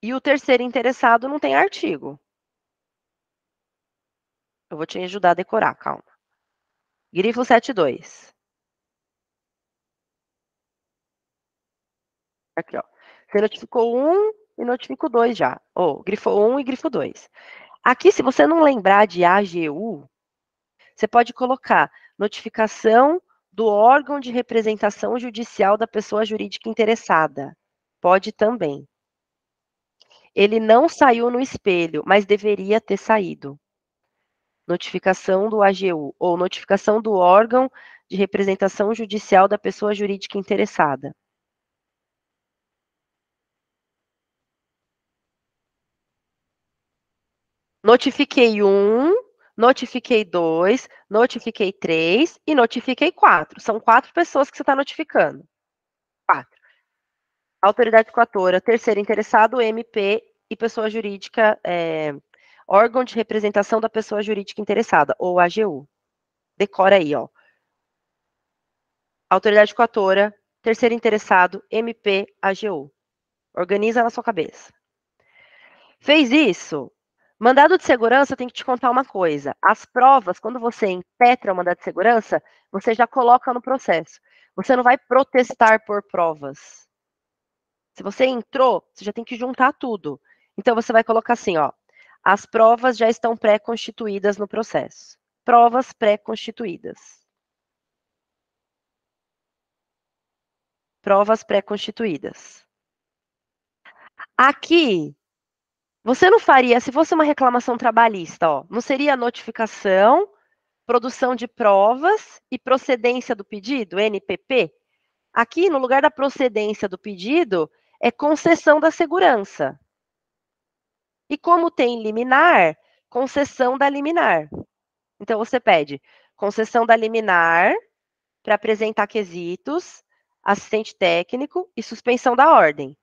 S1: E o terceiro interessado não tem artigo. Eu vou te ajudar a decorar, calma. Grifo 7.2. Aqui, ó. Você notificou 1 e notificou 2 já. Ou grifou 1 e grifo 2. Aqui, se você não lembrar de AGU, você pode colocar notificação do órgão de representação judicial da pessoa jurídica interessada. Pode também. Ele não saiu no espelho, mas deveria ter saído. Notificação do AGU, ou notificação do órgão de representação judicial da pessoa jurídica interessada. Notifiquei 1, notifiquei 2, notifiquei 3 e notifiquei 4. São 4 pessoas que você está notificando. 4. Autoridade coatora, terceiro interessado, MP e pessoa jurídica, órgão de representação da pessoa jurídica interessada, ou AGU. Decora aí, ó. Autoridade coatora, terceiro interessado, MP, AGU. Organiza na sua cabeça. Fez isso? Mandado de segurança, eu tenho que te contar uma coisa. As provas, quando você impetra o mandado de segurança, você já coloca no processo. Você não vai protestar por provas. Se você entrou, você já tem que juntar tudo. Então, você vai colocar assim, ó. As provas já estão pré-constituídas no processo. Provas pré-constituídas. Provas pré-constituídas. Aqui, você não faria, se fosse uma reclamação trabalhista, ó, não seria notificação, produção de provas e procedência do pedido, NPP? Aqui, no lugar da procedência do pedido, é concessão da segurança. E como tem liminar, concessão da liminar. Então, você pede concessão da liminar para apresentar quesitos, assistente técnico e suspensão da ordem.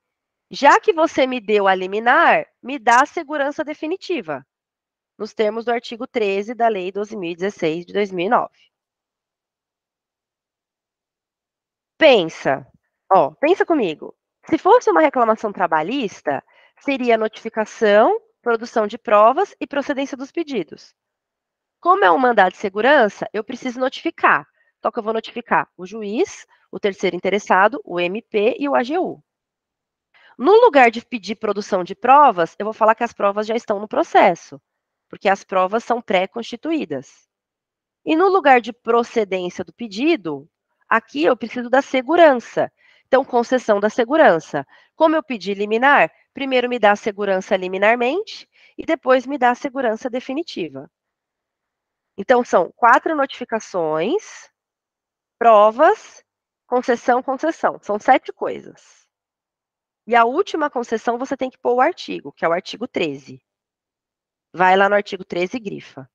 S1: Já que você me deu a liminar, me dá a segurança definitiva, nos termos do artigo 13 da Lei 12.016 de 2009. Pensa, ó, pensa comigo. Se fosse uma reclamação trabalhista, seria notificação, produção de provas e procedência dos pedidos. Como é um mandado de segurança, eu preciso notificar. Então, eu vou notificar o juiz, o terceiro interessado, o MP e o AGU. No lugar de pedir produção de provas, eu vou falar que as provas já estão no processo, porque as provas são pré-constituídas. E no lugar de procedência do pedido, aqui eu preciso da segurança. Então, concessão da segurança. Como eu pedi liminar, primeiro me dá a segurança liminarmente e depois me dá a segurança definitiva. Então, são 4 notificações, provas, concessão, concessão. São 7 coisas. E a última concessão você tem que pôr o artigo, que é o artigo 13. Vai lá no artigo 13 e grifa.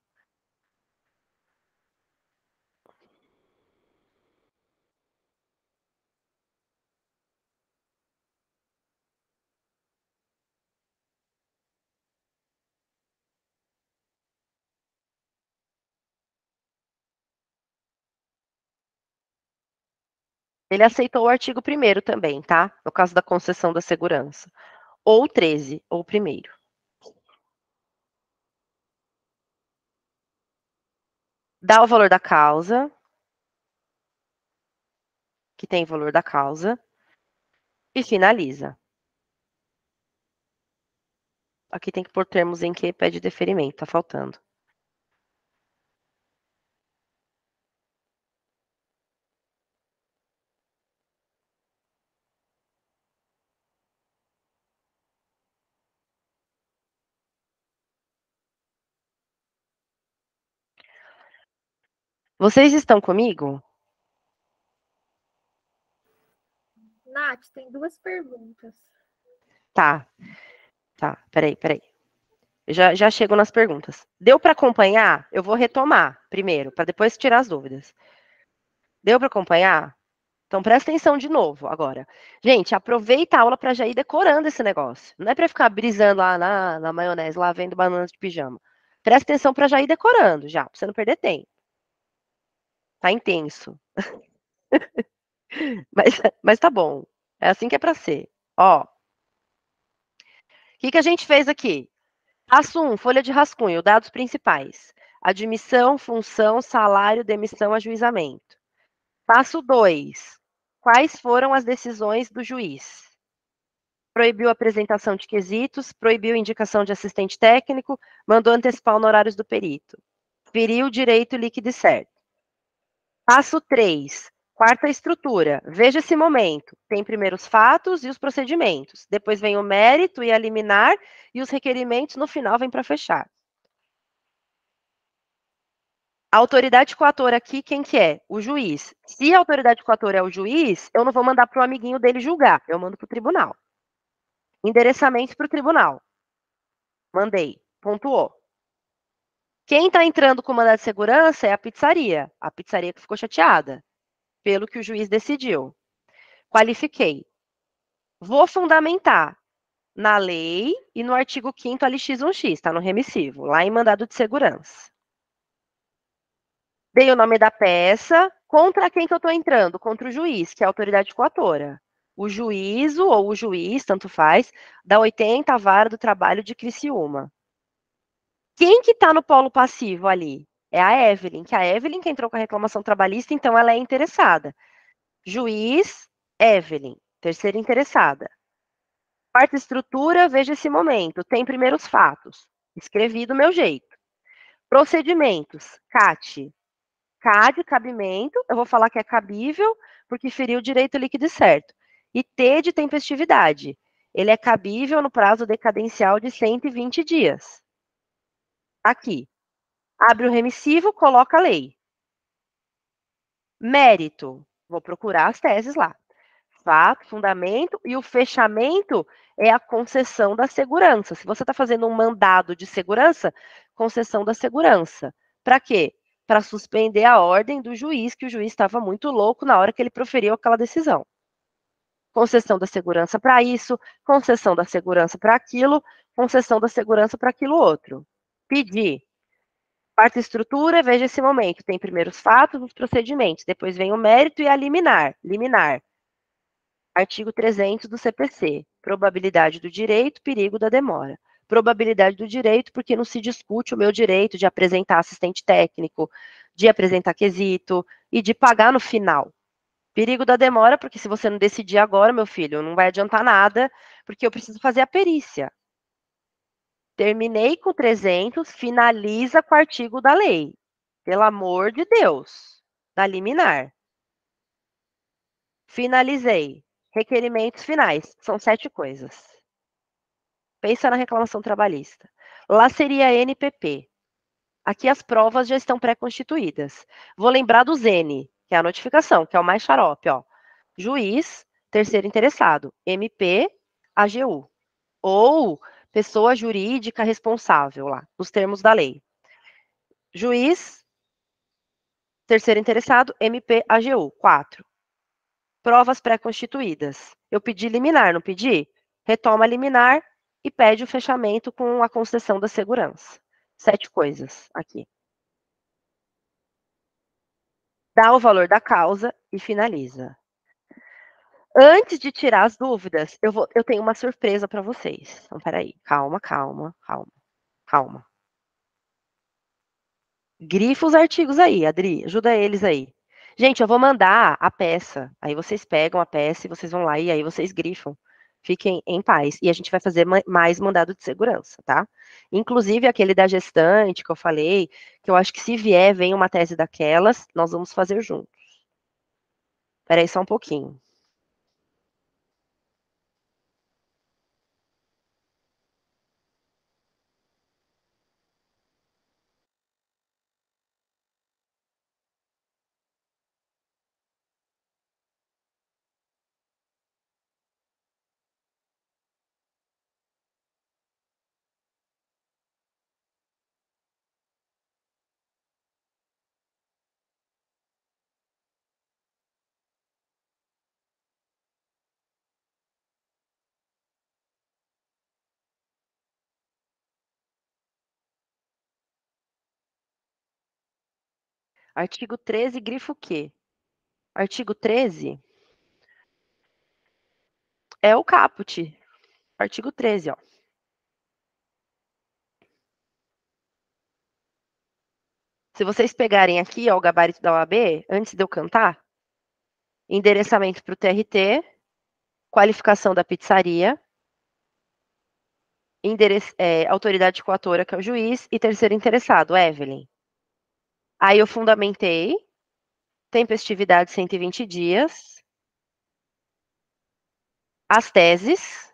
S1: Ele aceitou o artigo 1º também, tá? No caso da concessão da segurança. Ou 13, ou 1º. Dá o valor da causa, que tem valor da causa, e finaliza. Aqui tem que pôr termos em que pede deferimento, tá faltando. Vocês estão comigo?
S2: Nath, tem 2 perguntas.
S1: Tá. Tá, peraí. Já chego nas perguntas. Deu para acompanhar? Eu vou retomar primeiro, para depois tirar as dúvidas. Deu para acompanhar? Então presta atenção de novo agora. Gente, aproveita a aula para já ir decorando esse negócio. Não é para ficar brisando lá na maionese, lá vendo bananas de pijama. Presta atenção para já ir decorando, já, para você não perder tempo. Tá intenso. Mas tá bom. É assim que é para ser. Ó. O que a gente fez aqui? Passo 1, folha de rascunho, dados principais. Admissão, função, salário, demissão, ajuizamento. Passo 2, quais foram as decisões do juiz? Proibiu a apresentação de quesitos, proibiu indicação de assistente técnico, mandou antecipar honorários do perito. Feriu o direito líquido e certo. Passo 3, quarta estrutura. Veja esse momento. Tem primeiro os fatos e os procedimentos. Depois vem o mérito e a liminar, e os requerimentos no final vem para fechar. A autoridade coatora aqui, quem que é? O juiz. Se a autoridade coatora é o juiz, eu não vou mandar para o amiguinho dele julgar, eu mando para o tribunal. Endereçamento para o tribunal. Mandei. Pontuou. Quem está entrando com mandado de segurança é a pizzaria que ficou chateada, pelo que o juiz decidiu. Qualifiquei. Vou fundamentar. na lei e no artigo 5º ali X1X, está no remissivo, lá em mandado de segurança. Dei o nome da peça, contra quem que eu estou entrando? Contra o juiz, que é a autoridade coatora. O juízo ou o juiz, tanto faz, da 80ª Vara do Trabalho de Criciúma. Quem que está no polo passivo ali? É a Evelyn, que entrou com a reclamação trabalhista, então ela é interessada. Juiz, Evelyn, terceira interessada. Quarta estrutura, veja esse momento. Tem primeiros fatos. Escrevi do meu jeito. Procedimentos. CAT. CAD, cabimento. Eu vou falar que é cabível, porque feriu o direito líquido e certo. E T de tempestividade. Ele é cabível no prazo decadencial de 120 dias. Aqui. Abre o remissivo, coloca a lei. Mérito. Vou procurar as teses lá. Fato, fundamento, e o fechamento é a concessão da segurança. Se você está fazendo um mandado de segurança, concessão da segurança. Para quê? Para suspender a ordem do juiz, que o juiz estava muito louco na hora que ele proferiu aquela decisão. Concessão da segurança para isso, concessão da segurança para aquilo, concessão da segurança para aquilo outro. Pedir. Quarta estrutura, veja esse momento. Tem primeiro os fatos, os procedimentos, depois vem o mérito e a liminar. Liminar. Artigo 300 do CPC. Probabilidade do direito, perigo da demora. Probabilidade do direito, porque não se discute o meu direito de apresentar assistente técnico, de apresentar quesito e de pagar no final. Perigo da demora, porque se você não decidir agora, meu filho, não vai adiantar nada, porque eu preciso fazer a perícia. Terminei com 300, finaliza com o artigo da lei. Pelo amor de Deus, da liminar. Finalizei. Requerimentos finais. São 7 coisas. Pensa na reclamação trabalhista. Lá seria NPP. Aqui as provas já estão pré-constituídas. Vou lembrar do N, que é a notificação, que é o mais xarope, ó. Juiz, terceiro interessado. MP, AGU. Ou pessoa jurídica responsável lá, nos termos da lei. Juiz, terceiro interessado, MP, AGU. 4. Provas pré-constituídas. Eu pedi liminar, não pedi? Retoma a liminar e pede o fechamento com a concessão da segurança. 7 coisas aqui. Dá o valor da causa e finaliza. Antes de tirar as dúvidas, eu tenho uma surpresa para vocês. Então, peraí. Calma. Grifa os artigos aí, Adri. Ajuda eles aí. Gente, eu vou mandar a peça. Aí vocês pegam a peça e vocês vão lá e aí vocês grifam. Fiquem em paz. E a gente vai fazer mais mandado de segurança, tá? Inclusive aquele da gestante que eu falei, que eu acho que se vier, vem uma tese daquelas, nós vamos fazer juntos. Peraí só um pouquinho. Artigo 13, grifo o quê? Artigo 13 é o caput. Artigo 13, ó. Se vocês pegarem aqui, ó, o gabarito da OAB, antes de eu cantar, endereçamento para o TRT, qualificação da pizzaria, autoridade coatora, que é o juiz, e terceiro interessado, Evelyn. Aí eu fundamentei, tempestividade 120 dias, as teses,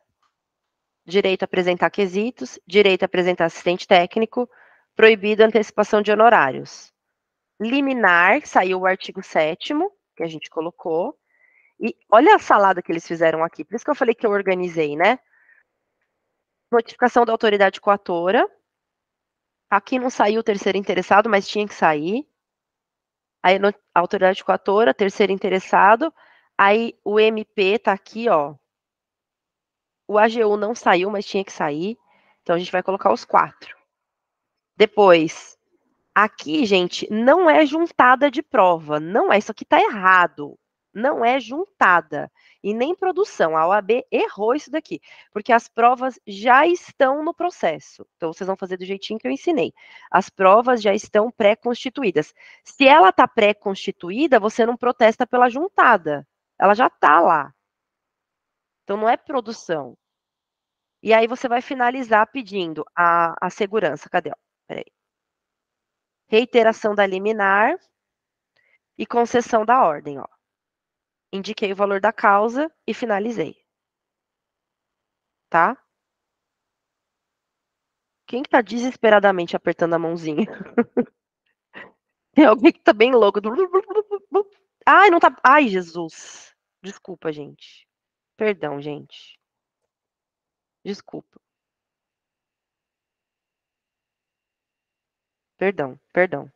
S1: direito a apresentar quesitos, direito a apresentar assistente técnico, proibido antecipação de honorários. Liminar, saiu o artigo 7º, que a gente colocou, e olha a salada que eles fizeram aqui, por isso que eu falei que eu organizei, né? Notificação da autoridade coatora, aqui não saiu o terceiro interessado, mas tinha que sair. Aí a autoridade coatora, terceiro interessado, aí o MP tá aqui, ó. O AGU não saiu, mas tinha que sair. Então, a gente vai colocar os 4. Depois, aqui, gente, não é juntada de prova. Não é. Isso aqui tá errado. Não é juntada. E nem produção. A OAB errou isso daqui. Porque as provas já estão no processo. Então, vocês vão fazer do jeitinho que eu ensinei. As provas já estão pré-constituídas. Se ela está pré-constituída, você não protesta pela juntada. Ela já está lá. Então, não é produção. E aí, você vai finalizar pedindo a segurança. Cadê? Ó? Peraí. Reiteração da liminar e concessão da ordem. Ó. Indiquei o valor da causa e finalizei. Tá? Quem que tá desesperadamente apertando a mãozinha? Tem alguém que tá bem louco. Ai, não tá. Ai, Jesus. Desculpa, gente. Perdão, gente. Desculpa. Perdão, perdão.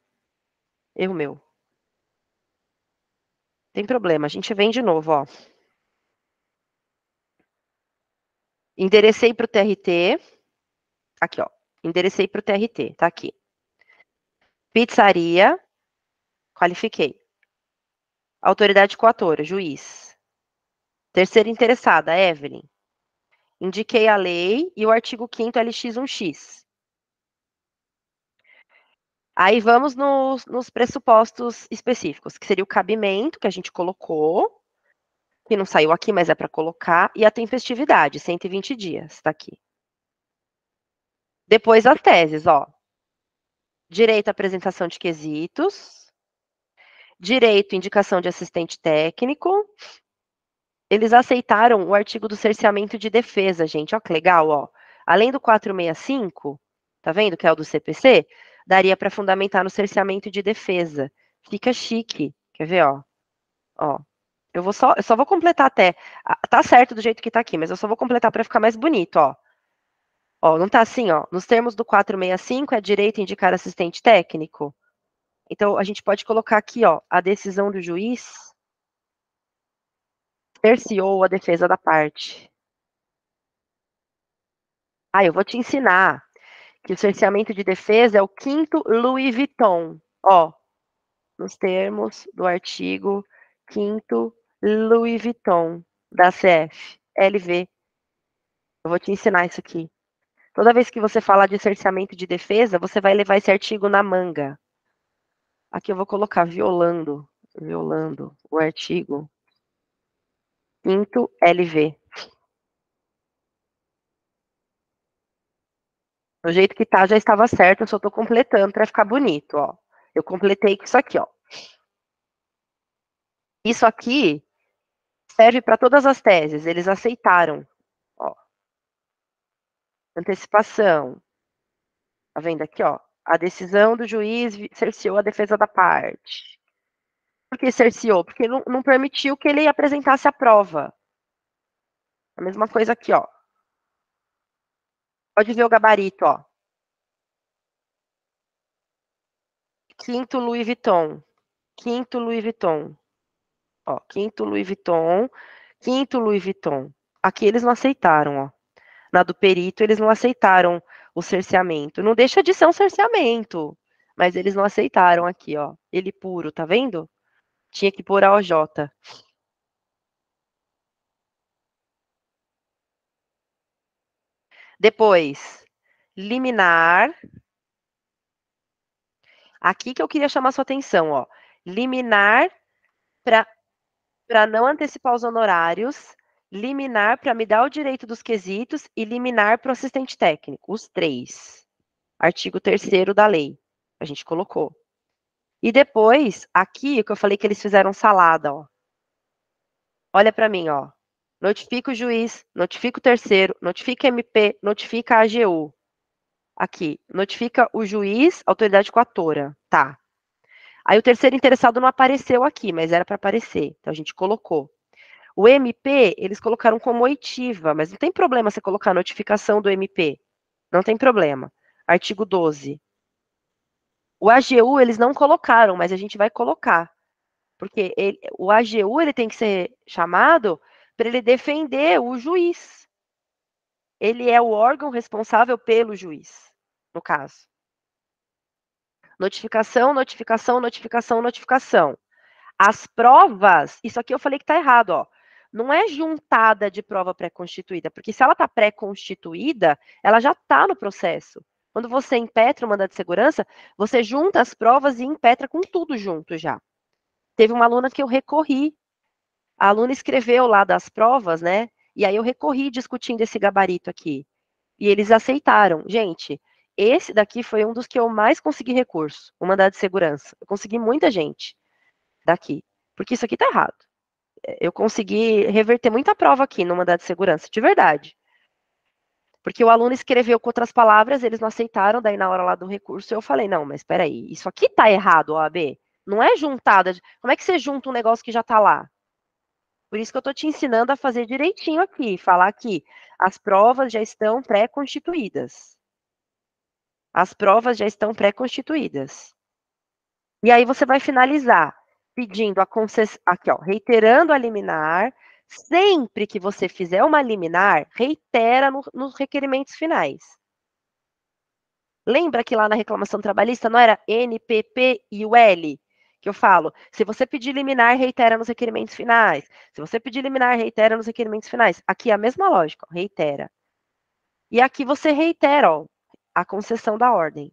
S1: Erro meu. Tem problema. A gente vem de novo, ó. Enderecei pro TRT. Aqui, ó. Enderecei pro TRT. Tá aqui. Pizzaria. Qualifiquei. Autoridade coatora, juiz. Terceira interessada, Evelyn. Indiquei a lei e o artigo 5º LX1X. Aí vamos nos pressupostos específicos, que seria o cabimento, que a gente colocou, que não saiu aqui, mas é para colocar, e a tempestividade, 120 dias, está aqui. Depois as teses, ó. Direito à apresentação de quesitos, direito à indicação de assistente técnico. Eles aceitaram o artigo do cerceamento de defesa, gente, ó que legal, ó. Além do 465, tá vendo, que é o do CPC, daria para fundamentar no cerceamento de defesa. Fica chique, quer ver, ó? Ó, eu só vou completar até, tá certo do jeito que tá aqui, mas eu só vou completar para ficar mais bonito, ó. Ó, não tá assim, ó, nos termos do 465 é direito a indicar assistente técnico. Então, a gente pode colocar aqui, ó, a decisão do juiz cerceou a defesa da parte. Ah, eu vou te ensinar que o cerceamento de defesa é o 5º Louis Vuitton, ó, nos termos do artigo 5º Louis Vuitton da CF, LV. Eu vou te ensinar isso aqui. Toda vez que você falar de cerceamento de defesa, você vai levar esse artigo na manga. Aqui eu vou colocar violando o artigo 5º LV. Do jeito que tá, já estava certo, eu só tô completando para ficar bonito, ó. Eu completei com isso aqui, ó. Isso aqui serve para todas as teses, eles aceitaram. Ó. Antecipação. Tá vendo aqui, ó? A decisão do juiz cerceou a defesa da parte. Por que cerceou? Porque não permitiu que ele apresentasse a prova. A mesma coisa aqui, ó. Pode ver o gabarito, ó. 5º Louis Vuitton. 5º Louis Vuitton. Ó, 5º Louis Vuitton. 5º Louis Vuitton. Aqui eles não aceitaram, ó. Na do perito, eles não aceitaram o cerceamento. Não deixa de ser um cerceamento. Mas eles não aceitaram aqui, ó. Ele puro, tá vendo? Tinha que pôr a OJ. Depois, liminar. Aqui que eu queria chamar sua atenção, ó. Liminar para não antecipar os honorários, liminar para me dar o direito dos quesitos e liminar para o assistente técnico, os 3. Artigo 3º da lei. A gente colocou. E depois, aqui, o que eu falei que eles fizeram salada, ó. Olha para mim, ó. Notifica o juiz, notifica o terceiro, notifica MP, notifica a AGU. Aqui, notifica o juiz, autoridade coatora. Tá. Aí o terceiro interessado não apareceu aqui, mas era para aparecer. Então a gente colocou. O MP, eles colocaram como oitiva, mas não tem problema você colocar a notificação do MP. Não tem problema. Artigo 12. O AGU eles não colocaram, mas a gente vai colocar. Porque o AGU ele tem que ser chamado para ele defender o juiz. ele é o órgão responsável pelo juiz, no caso. Notificação, notificação, notificação, notificação. As provas, isso aqui eu falei que está errado, ó. Não é juntada de prova pré-constituída, porque se ela está pré-constituída, ela já está no processo. Quando você impetra o mandado de segurança, você junta as provas e impetra com tudo junto já. Teve uma aluna que eu recorri. A aluna escreveu lá das provas, né? E aí eu recorri discutindo esse gabarito aqui. E eles aceitaram. Gente, esse daqui foi um dos que eu mais consegui recurso, o mandado de segurança. Eu consegui muita gente daqui, porque isso aqui tá errado. Eu consegui reverter muita prova aqui no mandado de segurança, de verdade. Porque o aluno escreveu com outras palavras, eles não aceitaram, daí na hora lá do recurso eu falei, não, mas espera aí, isso aqui tá errado, OAB. Não é juntada. Como é que você junta um negócio que já tá lá? Por isso que eu tô te ensinando a fazer direitinho aqui, falar que as provas já estão pré-constituídas. As provas já estão pré-constituídas. E aí você vai finalizar pedindo a concessão, aqui ó, reiterando a liminar. Sempre que você fizer uma liminar, reitera nos requerimentos finais. Lembra que lá na reclamação trabalhista não era NPP e o L? Que eu falo, se você pedir liminar, reitera nos requerimentos finais. Se você pedir liminar, reitera nos requerimentos finais. Aqui é a mesma lógica, ó, reitera. E aqui você reitera, ó, a concessão da ordem.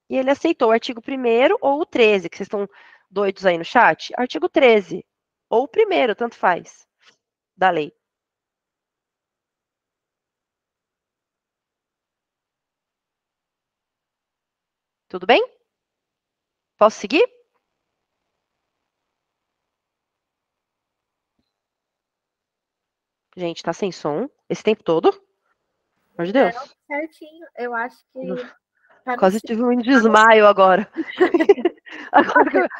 S1: E ele aceitou o artigo 1º ou o 13, que vocês estão doidos aí no chat. Artigo 13, ou o 1º, tanto faz, da lei. Tudo bem? Posso seguir? Gente, tá sem som esse tempo todo? Pelo amor de Deus.
S2: Não, certinho. Eu acho que
S1: Quase tive um desmaio agora.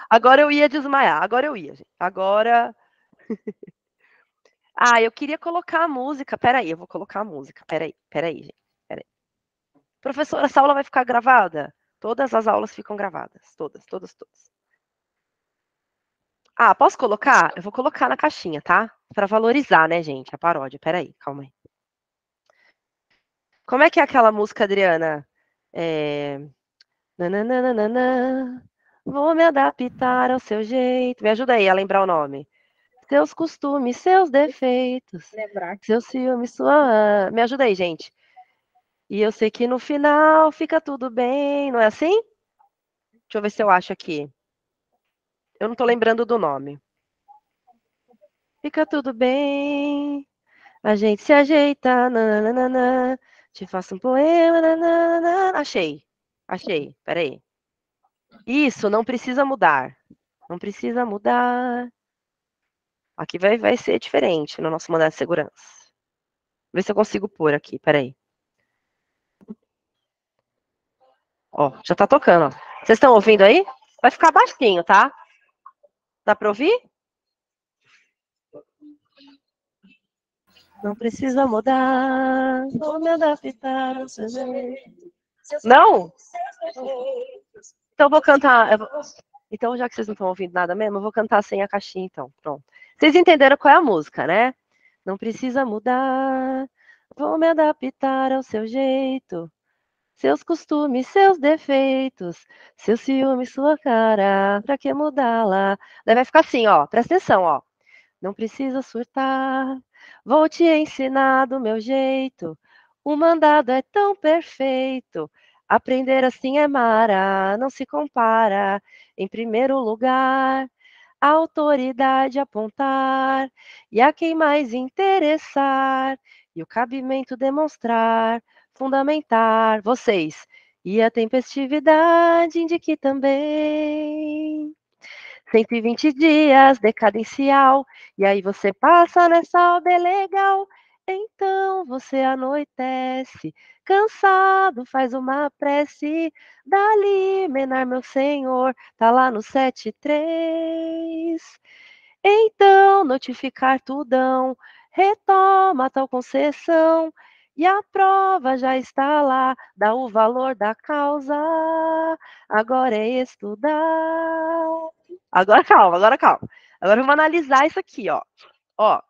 S1: Agora eu ia desmaiar. Agora eu ia, gente. Agora. Ah, eu queria colocar a música. Peraí, eu vou colocar a música. Peraí, gente. Peraí. Professora, essa aula vai ficar gravada? Todas as aulas ficam gravadas. Todas, todas, todas. Ah, posso colocar? Eu vou colocar na caixinha, tá? Para valorizar, né, gente? A paródia. Peraí, calma aí. Como é que é aquela música, Adriana? Nananana, vou me adaptar ao seu jeito. Me ajuda aí a lembrar o nome. Seus costumes, seus defeitos,
S2: lembrar.
S1: seus ciúmes, sua. Me ajuda aí, gente. E eu sei que no final fica tudo bem, não é assim? Deixa eu ver se eu acho aqui. Eu não tô lembrando do nome. Fica tudo bem, a gente se ajeita, nananana, te faço um poema, nananana. Achei, peraí. Isso, não precisa mudar. Não precisa mudar. Aqui vai ser diferente no nosso mandado de segurança. Vê se eu consigo pôr aqui, peraí. Ó, já tá tocando, ó. Vocês estão ouvindo aí? Vai ficar baixinho, tá? Dá pra ouvir? Não precisa mudar, vou me adaptar ao seu jeito. Não? Então eu vou cantar. Então, já que vocês não estão ouvindo nada mesmo, eu vou cantar sem a caixinha, então. Pronto. Vocês entenderam qual é a música, né? Não precisa mudar, vou me adaptar ao seu jeito. Seus costumes, seus defeitos, seu ciúme, sua cara, pra que mudá-la? Daí vai ficar assim, ó, presta atenção, ó. Não precisa surtar, vou te ensinar do meu jeito. O mandado é tão perfeito, aprender assim é mara, não se compara. Em primeiro lugar, a autoridade apontar, e a quem mais interessar, e o cabimento demonstrar, fundamentar, vocês, e a tempestividade indique também. 120 dias, decadencial, e aí você passa nessa OB legal, então você anoitece, cansado, faz uma prece, dali, menar meu senhor, tá lá no 7.3. Então, notificar tudão, retoma tal concessão, e a prova já está lá, dá o valor da causa, agora é estudar. Agora calma, agora calma. Agora vamos analisar isso aqui, ó. Ó,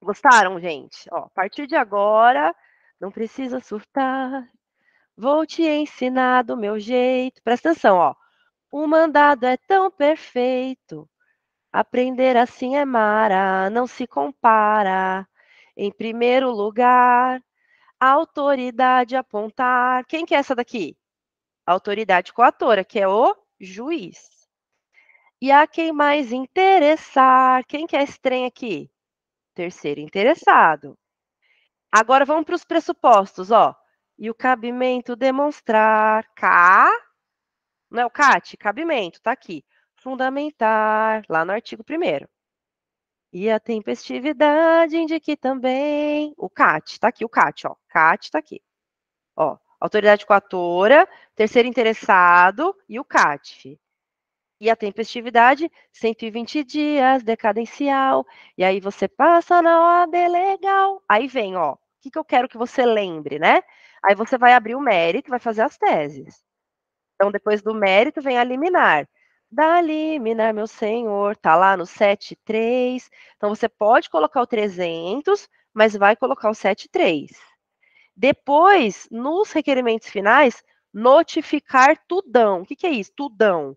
S1: Gostaram, gente? Ó, a partir de agora, não precisa surtar. Vou te ensinar do meu jeito. Presta atenção, ó. O mandado é tão perfeito. Aprender assim é mara, não se compara. Em primeiro lugar, a autoridade apontar. Quem que é essa daqui? A autoridade coatora, que é o juiz. E a quem mais interessar. Quem que é esse trem aqui? Terceiro interessado. Agora vamos para os pressupostos, ó. E o cabimento demonstrar. Não é o CAT? Cabimento, tá aqui. Fundamentar, lá no artigo 1º. E a tempestividade indique também o CAT, tá aqui o CAT, ó. CAT tá aqui. Ó, autoridade coatora, terceiro interessado e o CAT. E a tempestividade, 120 dias, decadencial. E aí você passa na OAB legal. Aí vem, ó, o que, que eu quero que você lembre, né? Aí você vai abrir o mérito, vai fazer as teses. Então, depois do mérito, vem a liminar. Da liminar, meu senhor, tá lá no 7.3. Então, você pode colocar o 300, mas vai colocar o 7.3. Depois, nos requerimentos finais, notificar tudão. O que, que é isso? Tudão.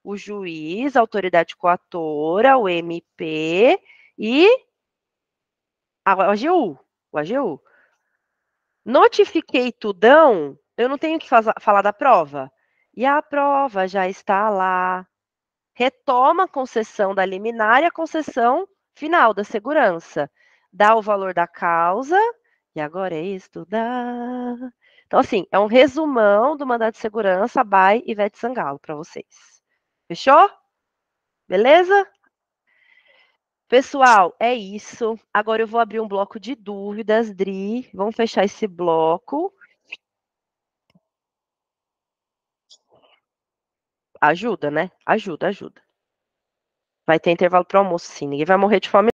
S1: O juiz, a autoridade coatora, o MP e a AGU. O AGU. Notifiquei tudão, eu não tenho que falar da prova. E a prova já está lá. Retoma a concessão da liminar e a concessão final da segurança. Dá o valor da causa, e agora é estudar. Então, assim, é um resumão do mandado de segurança by Ivete Sangalo para vocês. Fechou? Beleza? Pessoal, é isso. Agora eu vou abrir um bloco de dúvidas, Dri. Vamos fechar esse bloco. Ajuda, né? Ajuda, ajuda. Vai ter intervalo para almoço, sim. Ninguém vai morrer de fome.